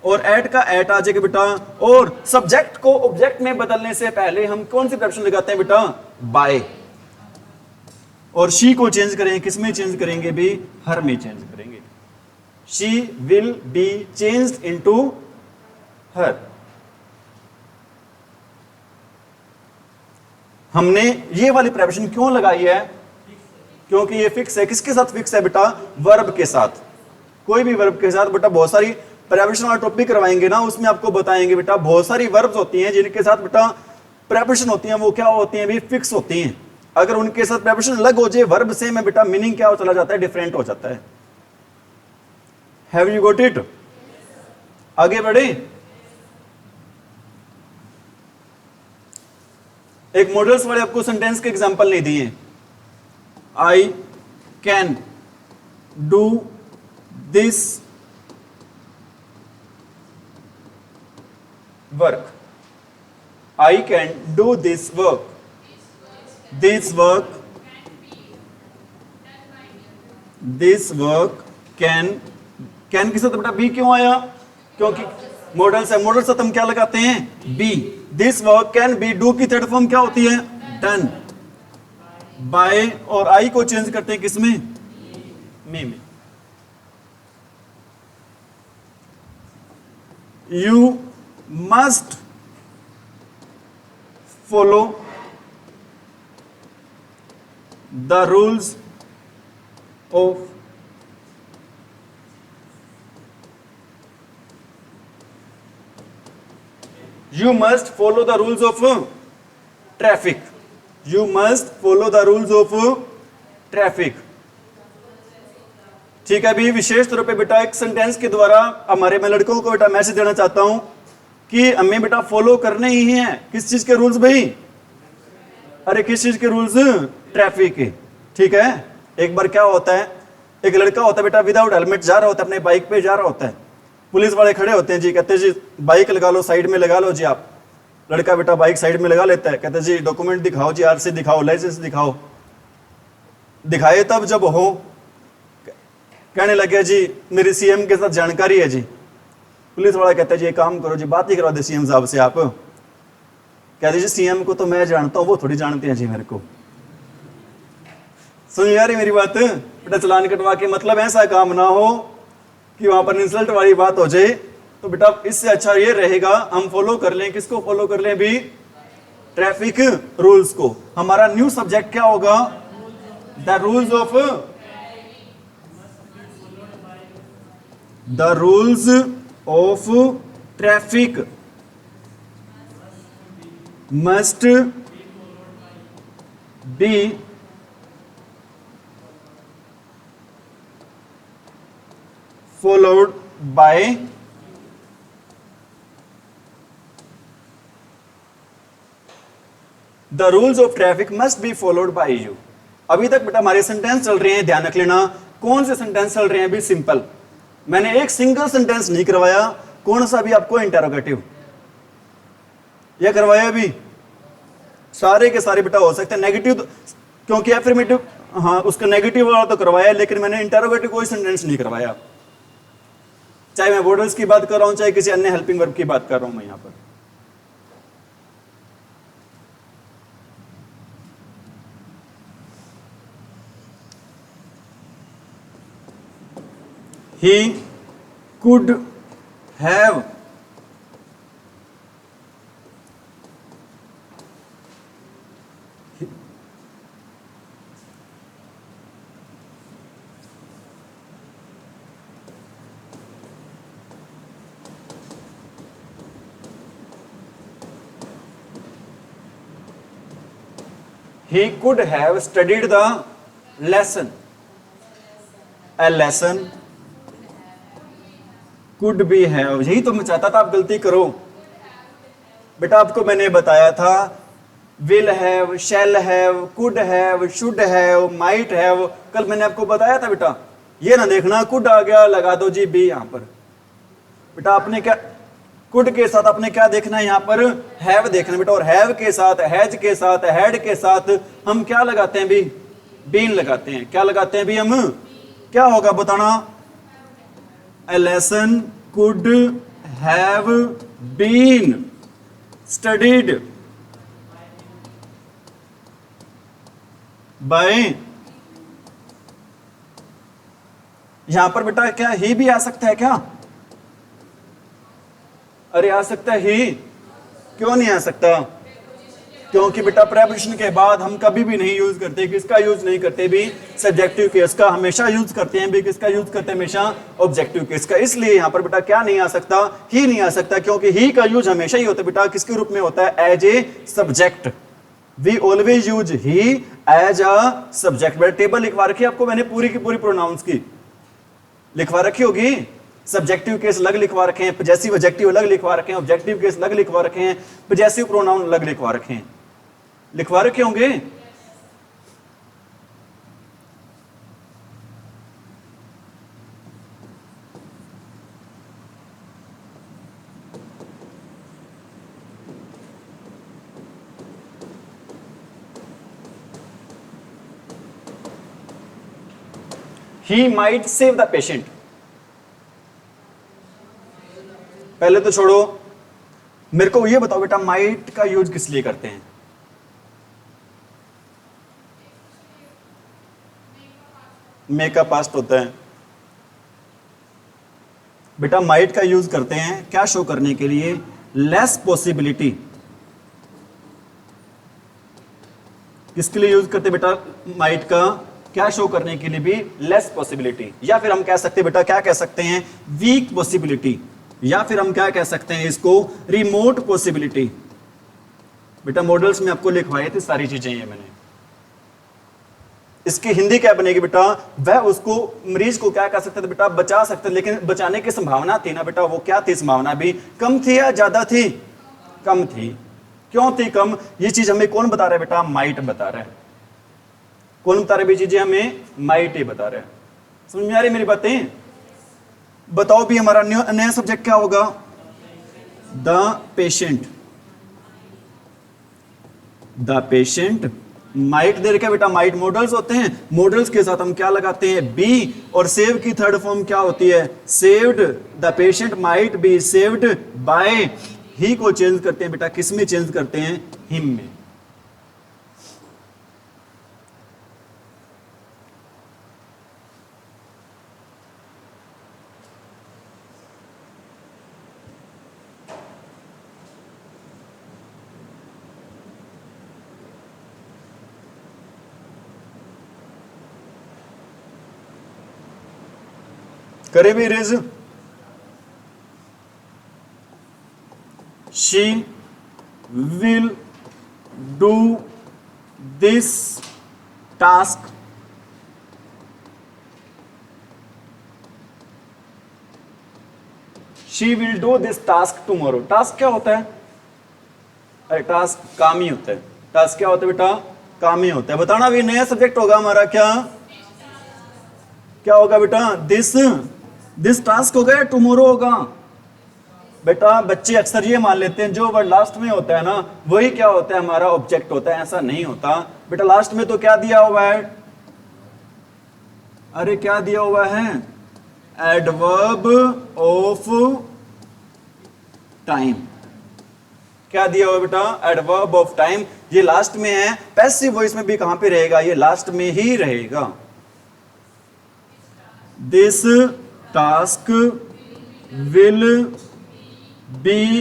Speaker 1: और एट का एट आ जाएगा बेटा, और सब्जेक्ट को ऑब्जेक्ट में बदलने से पहले हम कौन सी प्रेपोजिशन लगाते हैं बेटा, बाय। और शी को चेंज करेंगे, किस में चेंज करेंगे भी, हर में चेंज करेंगे। She will be changed into हर। हमने ये वाली प्रेपोजिशन क्यों लगाई है, क्योंकि ये फिक्स है। किसके साथ फिक्स है बेटा, वर्ब के साथ। कोई भी वर्ब के साथ बेटा, बहुत सारी प्रेपोजिशन वाला टॉपिक करवाएंगे ना, उसमें आपको बताएंगे बेटा बहुत सारी वर्ब्स होती हैं जिनके साथ बेटा प्रेपोजिशन होती हैं, वो क्या होती हैं भी, फिक्स होती हैं। अगर उनके साथ प्रेपोजिशन अलग हो जाए वर्ब से में बेटा, मीनिंग क्या हो चला जाता है, डिफरेंट हो जाता है। Have you got it? आगे बढ़े। एक मॉडल्स वाले आपको सेंटेंस के एग्जांपल नहीं दिए। I can do this work. I can do this work. This work can के साथ बेटा बी क्यों आया, क्योंकि मॉडल से, मॉडल से हम क्या लगाते हैं, B. This work can be, do की थर्ड फॉर्म क्या होती है, डन। बाय और आई को चेंज करते हैं किसमें, मी में। You must follow the rules of you must follow the rules of traffic. You must follow the rules of traffic. ठीक है अभी विशेष तौर पे बेटा एक सेंटेंस के द्वारा हमारे मैं लड़कों को बेटा मैसेज देना चाहता हूं कि हमें बेटा फॉलो करने ही हैं किस चीज के रूल्स भाई, अरे किस चीज के रूल्स, ट्रैफिक के। ठीक है, एक बार क्या होता है, एक लड़का होता है बेटा विदाउट हेलमेट जा रहा होता है, अपने बाइक पे जा रहा होता है, पुलिस वाले खड़े होते हैं जी, कहते हैं जी बाइक लगा लो, साइड में लगा लो जी आप। लड़का बेटा बाइक साइड में लगा लेता है, कहते हैं जी डॉक्यूमेंट दिखाओ जी, आरसी दिखाओ, लाइसेंस दिखाओ। दिखाए तब जब हो, कहने लगे जी मेरी सीएम के साथ जानकारी है जी। पुलिस वाला कहता है जी एक काम करो जी, बात ही करवा दे सीएम साहब से आप। कहते जी सीएम को तो मैं जानता हूं, वो थोड़ी जानते हैं जी मेरे को। सुन यार मेरी बात बेटा, चलान कटवा के मतलब ऐसा काम ना हो कि वहां पर इंसल्ट वाली बात हो जाए। तो बेटा इससे अच्छा ये रहेगा हम फॉलो कर लें, किसको फॉलो कर लें भी, ट्रैफिक रूल्स को। हमारा न्यू सब्जेक्ट क्या होगा, the rules of, the rules of traffic must be followed by the rules of traffic must be followed by you। अभी तक बेटा हमारे सेंटेंस चल रहे हैं, ध्यान रख लेना कौन से सेंटेंस चल रहे हैं भी, सिंपल। मैंने एक सिंगल सेंटेंस नहीं करवाया, कौन सा भी आपको इंटेरोगेटिव यह करवाया भी, सारे के सारे बेटा हो सकते हैं नेगेटिव, क्योंकि एफर्मेटिव हाँ उसका नेगेटिव वाला तो करवाया, लेकिन मैंने इंटेरोगेटिव कोई सेंटेंस नहीं करवाया। चाहे मैं वर्ड्स की बात कर रहा हूं, चाहे किसी अन्य हेल्पिंग वर्ब की बात कर रहा हूं मैं यहां पर। He could have he could have studied the lesson। A lesson could be have, यही तो मैं चाहता था आप गलती करो बेटा। आपको मैंने बताया था will have, shall have, could have, should have, might have, कल मैंने आपको बताया था बेटा। ये ना देखना could आ गया लगा दो जी be यहां पर बेटा। आपने क्या could के साथ आपने क्या देखना है यहाँ पर, have देखना बेटा। और have के साथ, has के साथ, had के साथ हम क्या लगाते हैं भी, been लगाते हैं। क्या लगाते हैं भी हम, क्या होगा बताना, a lesson could have been studied by, यहां पर बेटा क्या ही भी आ सकता है क्या? अरे आ सकता है ही, क्यों नहीं आ सकता? क्योंकि बेटा प्रेपोजिशन के बाद हम कभी भी नहीं यूज करते, किसका यूज नहीं करते भी? सब्जेक्टिव केस का हमेशा यूज करते हैं भी, किसका यूज करते हैं हमेशा? ऑब्जेक्टिव केस का। इसलिए यहां पर बेटा क्या नहीं आ सकता? ही नहीं आ सकता, क्योंकि ही का यूज हमेशा ही होता है बेटा, किसके रूप में होता है? As a subject. We always use he as a subject. बेटा टेबल लिखवा रखी है आपको मैंने पूरी की पूरी प्रोनाउंस की, लिखवा रखी होगी। सब्जेक्टिव केस अलग लिखवा रखे हैं, पजेसिव एडजेक्टिव अलग लिखवा रखे हैं, ऑब्जेक्टिव केस अलग लिखवा रखे हैं, पजेसिव प्रोनाउन अलग लिखवा रखे हैं, लिखवा रखे होंगे। He might save the patient। पहले तो छोड़ो, मेरे को ये बताओ बेटा माइट का यूज किस लिए करते हैं? मे का पास्ट होता है बेटा। माइट का यूज करते हैं क्या शो करने के लिए? Less possibility. किसके लिए यूज करते बेटा माइट का? क्या शो करने के लिए भी? Less possibility. या फिर हम कह सकते हैं बेटा, क्या कह सकते हैं? Weak possibility. या फिर हम क्या कह सकते हैं इसको? Remote possibility. बेटा मॉडल्स में आपको लिखवाए थे सारी चीजें ये मैंने। इसकी हिंदी क्या बनेगी बेटा? वह उसको, मरीज को क्या कर सकते थे बेटा? बचा सकते, लेकिन बचाने की संभावना थी ना बेटा, वो क्या थी संभावना भी? कम थी या ज्यादा थी? कम थी। क्यों थी कम? ये चीज हमें कौन बता रहा है बेटा? माइट बता रहा है। कौन बता रहे? चीजें हमें माइट ही बता रहे हैं। समझ में आ रही मेरी बातें? बताओ भी हमारा नया सब्जेक्ट क्या होगा? The patient. The patient might दे रखा बेटा, माइट मॉडल्स होते हैं, मॉडल्स के साथ हम क्या लगाते हैं? बी। और सेव की थर्ड फॉर्म क्या होती है? Saved. The patient might be saved by. ही को चेंज करते हैं बेटा, किस में चेंज करते हैं? हिम में। करे भी raise. She will do this task she will do this task tomorrow. Task क्या होता है? अरे टास्क काम ही होता है। टास्क क्या होता है बेटा? काम ही होता है। बताना भी नया सब्जेक्ट होगा हमारा क्या? क्या होगा बेटा? दिस टास्क होगा या टुमारो होगा? बेटा बच्चे अक्सर ये मान लेते हैं जो वर्ड लास्ट में होता है ना वही क्या होता है? हमारा ऑब्जेक्ट होता है। ऐसा नहीं होता बेटा। लास्ट में तो क्या दिया हुआ है? अरे क्या दिया हुआ है? Adverb of time. क्या दिया हुआ बेटा? Adverb of time. ये लास्ट में है। पैसिव वॉइस में भी कहां पे रहेगा? ये लास्ट में ही रहेगा। This task will be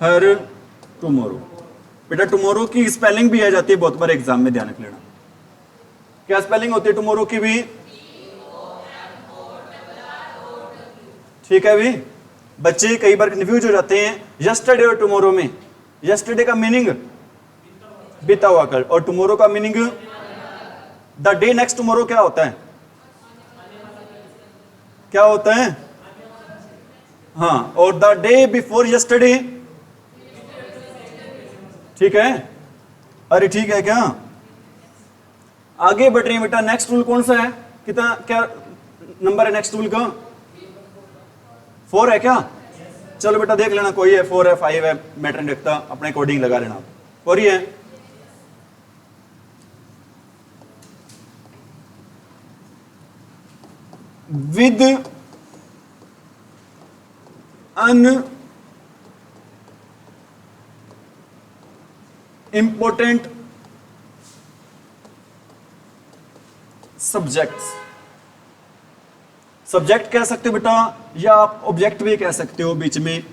Speaker 1: her tomorrow. बेटा टुमारो की स्पेलिंग भी आ जाती है बहुत बार एग्जाम में, ध्यान रख लेना। क्या स्पेलिंग होती है टुमारो की भी? ठीक है भी। बच्चे कई बार कंफ्यूज हो जाते हैं यस्टरडे और टुमारो में। यस्टरडे का मीनिंग बीता हुआ कल, और टुमारो का meaning the day next tomorrow. क्या होता है? क्या होता है? हाँ, और द डे बिफोर यस्टरडे। ठीक है। अरे ठीक है क्या? आगे बढ़ रही है बेटा। नेक्स्ट रूल कौन सा है? कितना क्या नंबर है नेक्स्ट रूल का? 4 है क्या? चलो बेटा देख लेना, कोई है 4 है 5 है, मैटर नहीं रखता, अपने अकॉर्डिंग लगा लेना। 4 ही है। With unimportant subjects. Subject कह सकते हो बेटा, या आप ऑब्जेक्ट भी कह सकते हो बीच में,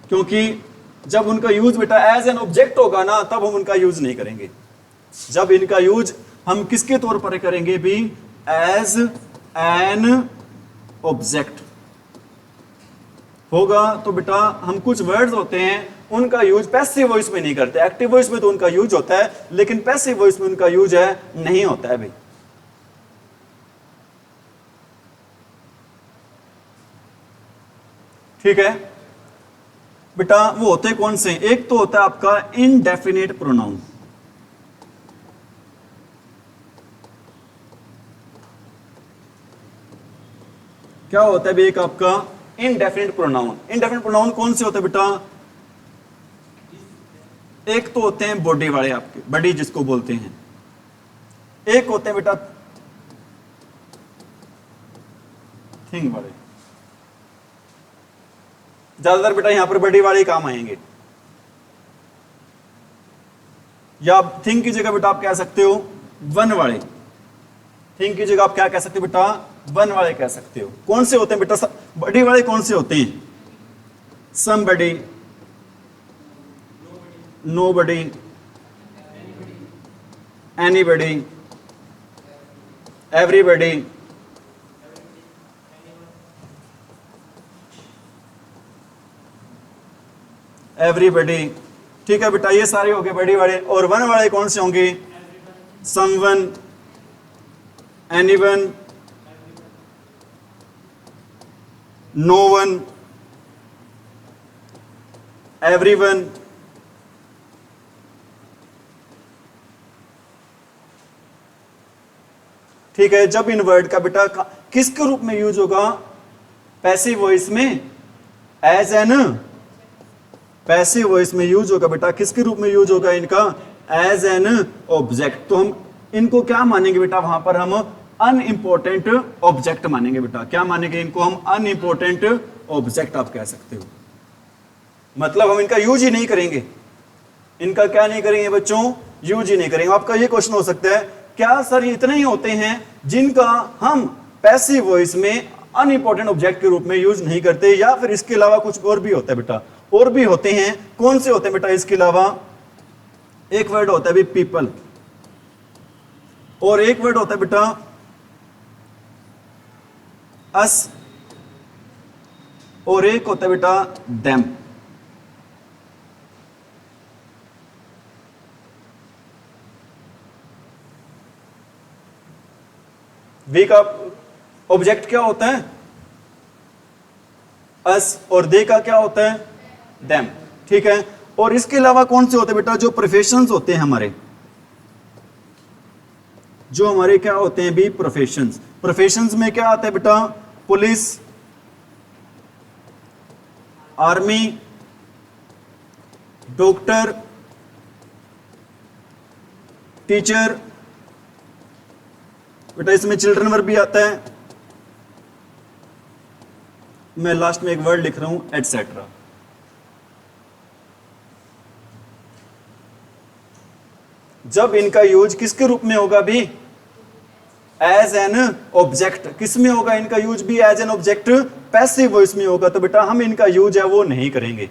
Speaker 1: क्योंकि जब उनका यूज बेटा एज एन ऑब्जेक्ट होगा ना, तब हम उनका यूज नहीं करेंगे। जब इनका यूज हम किसके तौर पर करेंगे भी, एज एन ऑब्जेक्ट होगा, तो बेटा हम कुछ वर्ड्स होते हैं उनका यूज पैसिव वॉइस में नहीं करते। एक्टिव वॉइस में तो उनका यूज होता है, लेकिन पैसिव वॉइस में उनका यूज है नहीं होता है भाई। ठीक है बेटा, वो होते कौन से? एक तो होता है आपका इनडेफिनेट प्रोनाउन। क्या होता है भी एक आपका इनडेफिनेट प्रोनाउन। इनडेफिनेट प्रोनाउन कौन से होते हैं बेटा? एक तो होते हैं बॉडी वाले, आपके बॉडी जिसको बोलते हैं। एक होते हैं बेटा थिंग वाले। ज्यादातर बेटा यहां पर बॉडी वाले ही काम आएंगे। या थिंग की जगह बेटा आप कह सकते हो वन वाले। थिंग की जगह आप क्या कह सकते हो बेटा? वन वाले कह सकते हो। कौन से होते हैं बेटा बॉडी वाले? कौन से होते हैं? Somebody, nobody, anybody, everybody, everybody. ठीक है बेटा, ये सारे हो गए बॉडी वाले। और वन वाले कौन से होंगे? Someone, anyone, no one, everyone. ठीक है, जब इन वर्ड का बेटा किसके रूप में यूज होगा? पैसिव वॉइस में, एज एन पैसिव वॉइस में यूज होगा बेटा। किसके रूप में यूज होगा इनका? As an object. तो हम इनको क्या मानेंगे बेटा? वहां पर हम अनइंपॉर्टेंट ऑब्जेक्ट मानेंगे बेटा। क्या मानेंगे इनको? हम अनइंपॉर्टेंट ऑब्जेक्ट आप कह सकते हो। मतलब हम इनका यूज ही नहीं करेंगे। इनका क्या नहीं करेंगे बच्चों? यूज ही नहीं करेंगे। आपका ये क्वेश्चन हो सकता है, क्या सर ये इतने ही होते हैं जिनका हम पैसिव वॉइस में अनइंपॉर्टेंट ऑब्जेक्ट के रूप में यूज नहीं करते, या फिर इसके अलावा कुछ और भी होता है बेटा? और भी होते हैं। कौन से होते हैं बेटा इसके अलावा? एक वर्ड होता है भी पीपल, और एक वर्ड होता है बेटा अस, और एक होता है बेटा देम। वी का ऑब्जेक्ट क्या होता है? अस, और दे का क्या होता है? देम। ठीक है, और इसके अलावा कौन से होते हैं बेटा? जो प्रोफेशंस होते हैं हमारे, जो हमारे क्या होते हैं भी? प्रोफेशंस। प्रोफेशंस में क्या आता है बेटा? Police, army, doctor, teacher. बेटा इसमें चिल्ड्रन वर्ब भी आता है। मैं लास्ट में एक वर्ड लिख रहा हूं, एटसेट्रा। जब इनका यूज किसके रूप में होगा भी? As an object. किस में होगा इनका यूज भी? As an object, passive voice में होगा। तो बेटा हम इनका यूज है वो नहीं करेंगे।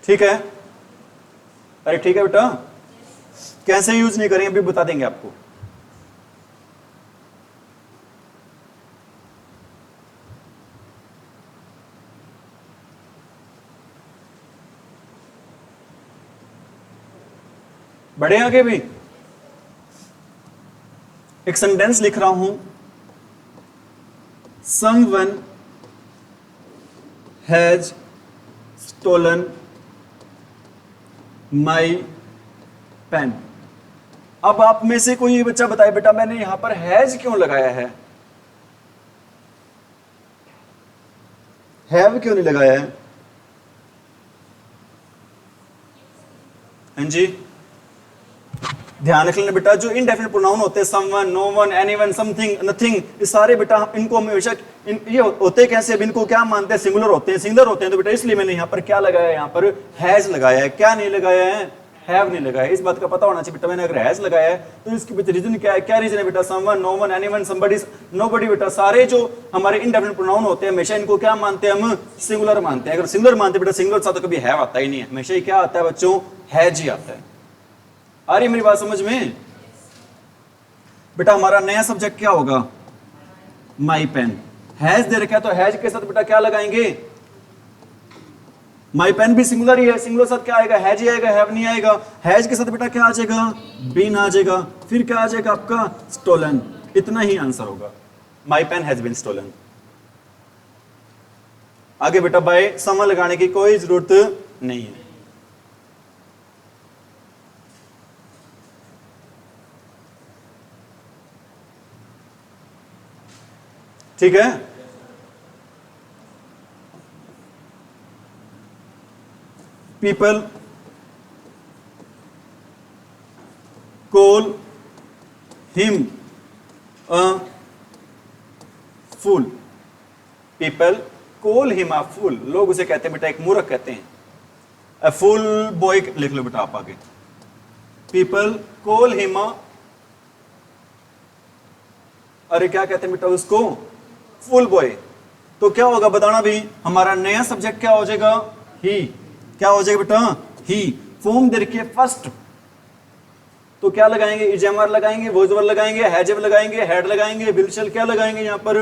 Speaker 1: ठीक है? अरे ठीक है बेटा, कैसे यूज नहीं करेंगे अभी बता देंगे आपको। बढ़े आगे भी। एक सेंटेंस लिख रहा हूं, someone has stolen my pen. अब आप में से कोई बच्चा बताए बेटा मैंने यहां पर हैज क्यों लगाया है? हैव क्यों नहीं लगाया है? हाँ जी, ध्यान रख लेना बेटा, जो इनडेफिनिट प्रोनाउन होते हैं, someone, no one, anyone, something, nothing, ये सारे बेटा इनको हमेशा ये होते कैसे, अब इनको क्या मानते हैं, सिंगुलर होते हैं, सिंगुलर होते हैं, तो बेटा इसलिए मैंने यहाँ पर क्या लगाया है, यहाँ पर हैज लगाया है, क्या नहीं लगाया है, हैव नहीं लगाया। इस बात का पता होना चाहिए बेटा, मैंने अगर हैज लगाया है तो इसके पीछे रीजन क्या है, क्या रीजन है बेटा, someone, no one, anyone, somebody, nobody, बेटा सारे जो हमारे इनडेफिनिट प्रोनाउन होते हैं हमेशा इनको क्या मानते हैं, हम सिंगुलर मानते हैं। अगर सिंगुलर मानते बेटा, सिंगुलर साथ तो कभी हैव आता ही नहीं है, हमेशा ही क्या आता है बच्चों, हैज ही आता है। आ रही मेरी बात समझ में बेटा? हमारा नया सब्जेक्ट क्या होगा, माई पेन। हैज दे रखा है तो हैज के साथ बेटा क्या लगाएंगे, माई पेन भी सिंगुलर ही है, सिंगुलर साथ क्या आएगा, हैज ही आएगा, हैव नहीं आएगा। हैज के साथ बेटा क्या आ जाएगा, बीन आ जाएगा, फिर क्या आ जाएगा आपका, स्टोलन। इतना ही आंसर होगा, my pen has been stolen. आगे बेटा बाय समवन लगाने की कोई जरूरत नहीं है। ठीक है, people call him a fool. People call him a fool, लोग उसे कहते हैं बेटा एक मूर्ख कहते हैं। अ फूल बॉय लिख लो बेटा आप आगे, पीपल कॉल हिम अ, अरे क्या कहते हैं बेटा उसको, फूल बॉय। तो क्या होगा बताना भी, हमारा नया सब्जेक्ट क्या हो जाएगा, ही। क्या हो जाएगा बेटा, ही। फॉर्म दे रखिए फर्स्ट, तो क्या लगाएंगे, इजेमर लगाएंगे, वोजवर लगाएंगे, हैजेव लगाएंगे, हेड लगाएंगे, बिलशल क्या लगाएंगे यहां पर,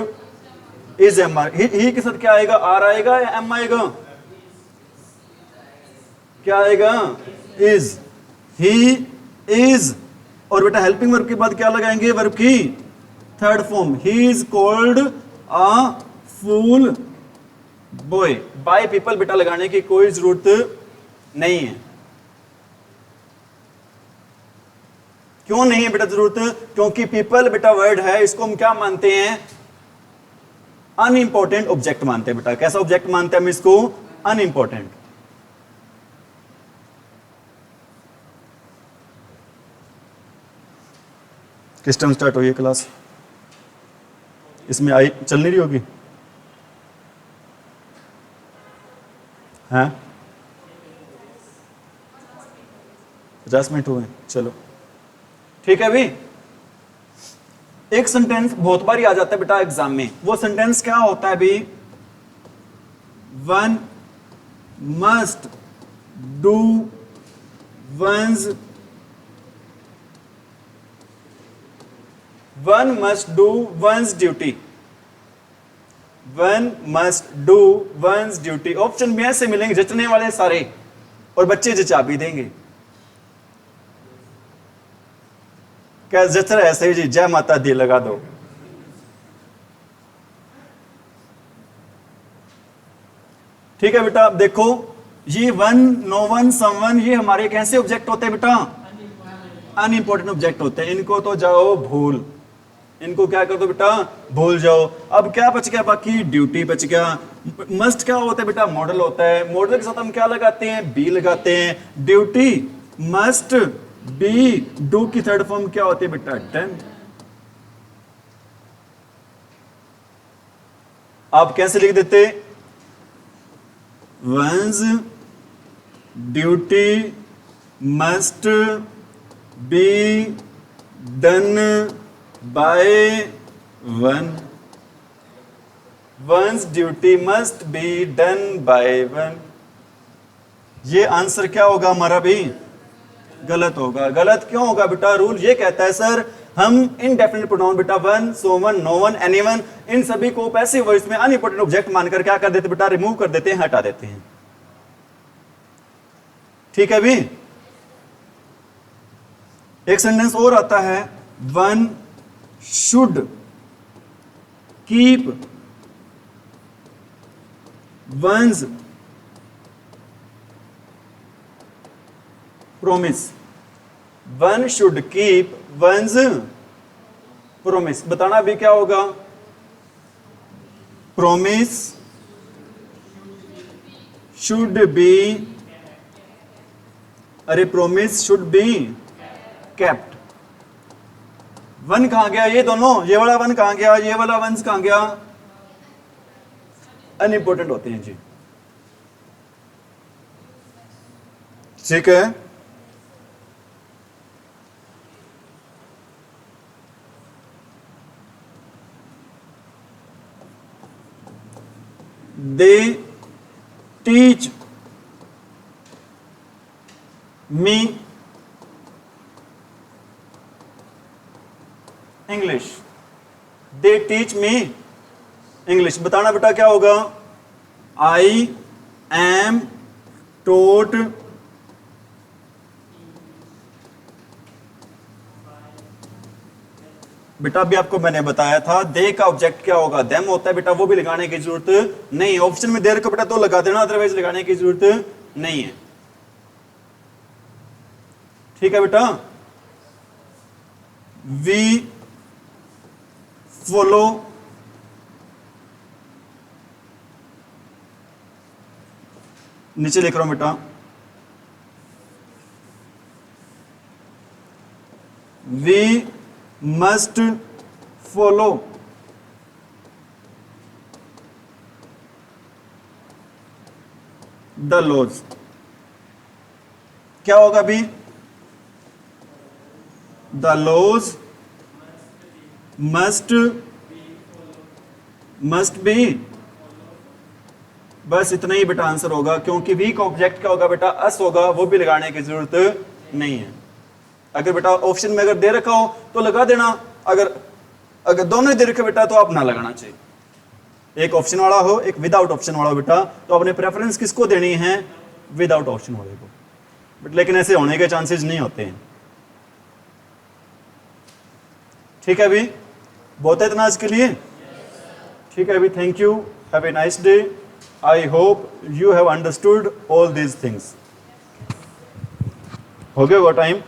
Speaker 1: इजेमर। ही के साथ क्या आएगा, आर आएगा या एम आएगा, क्या आएगा, इज। He is. और बेटा हेल्पिंग वर्ब के बाद क्या लगाएंगे, वर्ब की third form, he is called a fool boy. By people बेटा लगाने की कोई जरूरत नहीं है। क्यों नहीं है बेटा जरूरत, क्योंकि पीपल बेटा वर्ड है, इसको हम क्या मानते हैं, अनइंपॉर्टेंट ऑब्जेक्ट मानते हैं बेटा। कैसा ऑब्जेक्ट मानते हैं हम इसको, अनइंपॉर्टेंट। किस टाइम स्टार्ट हुई है क्लास, इसमें आई चल नहीं रही होगी, हैं 50 मिनट हुए, चलो ठीक है। अभी एक सेंटेंस बहुत बार ही आ जाता है बेटा एग्जाम में, वो सेंटेंस क्या होता है अभी, one must do one's, one must do one's duty, one must do one's duty. Option भी ऐसे मिलेंगे जचने वाले सारे, और बच्चे जचा भी देंगे। क्या जच रहा है ऐसे ही जी, जय माता दी लगा दो। ठीक है बेटा, अब देखो ये वन, नो वन, समवन, ये हमारे कैसे ऑब्जेक्ट होते हैं बेटा, अनइंपॉर्टेंट ऑब्जेक्ट होते हैं। इनको तो जाओ भूल, इनको क्या कर दो बेटा, भूल जाओ। अब क्या बच गया बाकी, ड्यूटी बच गया। मस्ट क्या होता है बेटा, मॉडल होता है, मॉडल के साथ हम क्या लगाते हैं, बी लगाते हैं। ड्यूटी मस्ट बी, डू की थर्ड फॉर्म क्या होती है बेटा, डन। आप कैसे लिख देते, once duty must be done by one, once duty must be done by one. ये आंसर क्या होगा हमारा भी, गलत होगा। गलत क्यों होगा बेटा, रूल ये कहता है सर हम इनडेफिनिट प्रोनाउन बेटा one, someone, no one, anyone, इन सभी को पैसिव वॉइस में अनइंपॉर्टेंट ऑब्जेक्ट मानकर क्या कर देते बेटा, रिमूव कर देते हैं, हटा देते हैं। ठीक है भी। एक सेंटेंस और आता है, one should keep once promise, one should keep once promise. बताना भी क्या होगा, प्रोमिस शुड बी अरे promise should be kept. One कहां गया? ये दोनों, ये वाला वन कहां गया, ये वाला वन कहां गया? अनइंपोर्टेंट होते हैं जी। ठीक है, they teach me English. They teach me English. बताना बेटा क्या होगा? आई एम टोट बेटा अभी आपको मैंने बताया था दे का ऑब्जेक्ट क्या होगा? देम होता है बेटा, वो भी लगाने की जरूरत नहीं है। ऑप्शन में देर को बेटा तो लगा देना, अदरवाइज लगाने की जरूरत नहीं है। ठीक है बेटा, वी फॉलो नीचे लिख रहा हूं बेटा, we must follow the laws. क्या होगा अभी? The laws must be. बस इतना ही बेटा आंसर होगा, क्योंकि वी का ऑब्जेक्ट क्या होगा बेटा? अस होगा, वो भी लगाने की जरूरत नहीं है। अगर बेटा ऑप्शन में अगर दे रखा हो तो लगा देना, अगर दोनों ही दे रखे बेटा तो आप ना लगाना चाहिए। एक ऑप्शन वाला हो, एक विदाउट ऑप्शन वाला हो बेटा, तो आपने प्रेफरेंस किसको देनी है? विदाउट ऑप्शन वाले को। बट लेकिन ऐसे होने के चांसेस नहीं होते हैं। ठीक है अभी बहुत है इतना आज के लिए। ठीक है अभी, thank you, have a nice day. I hope you have understood all these things. हो गया टाइम?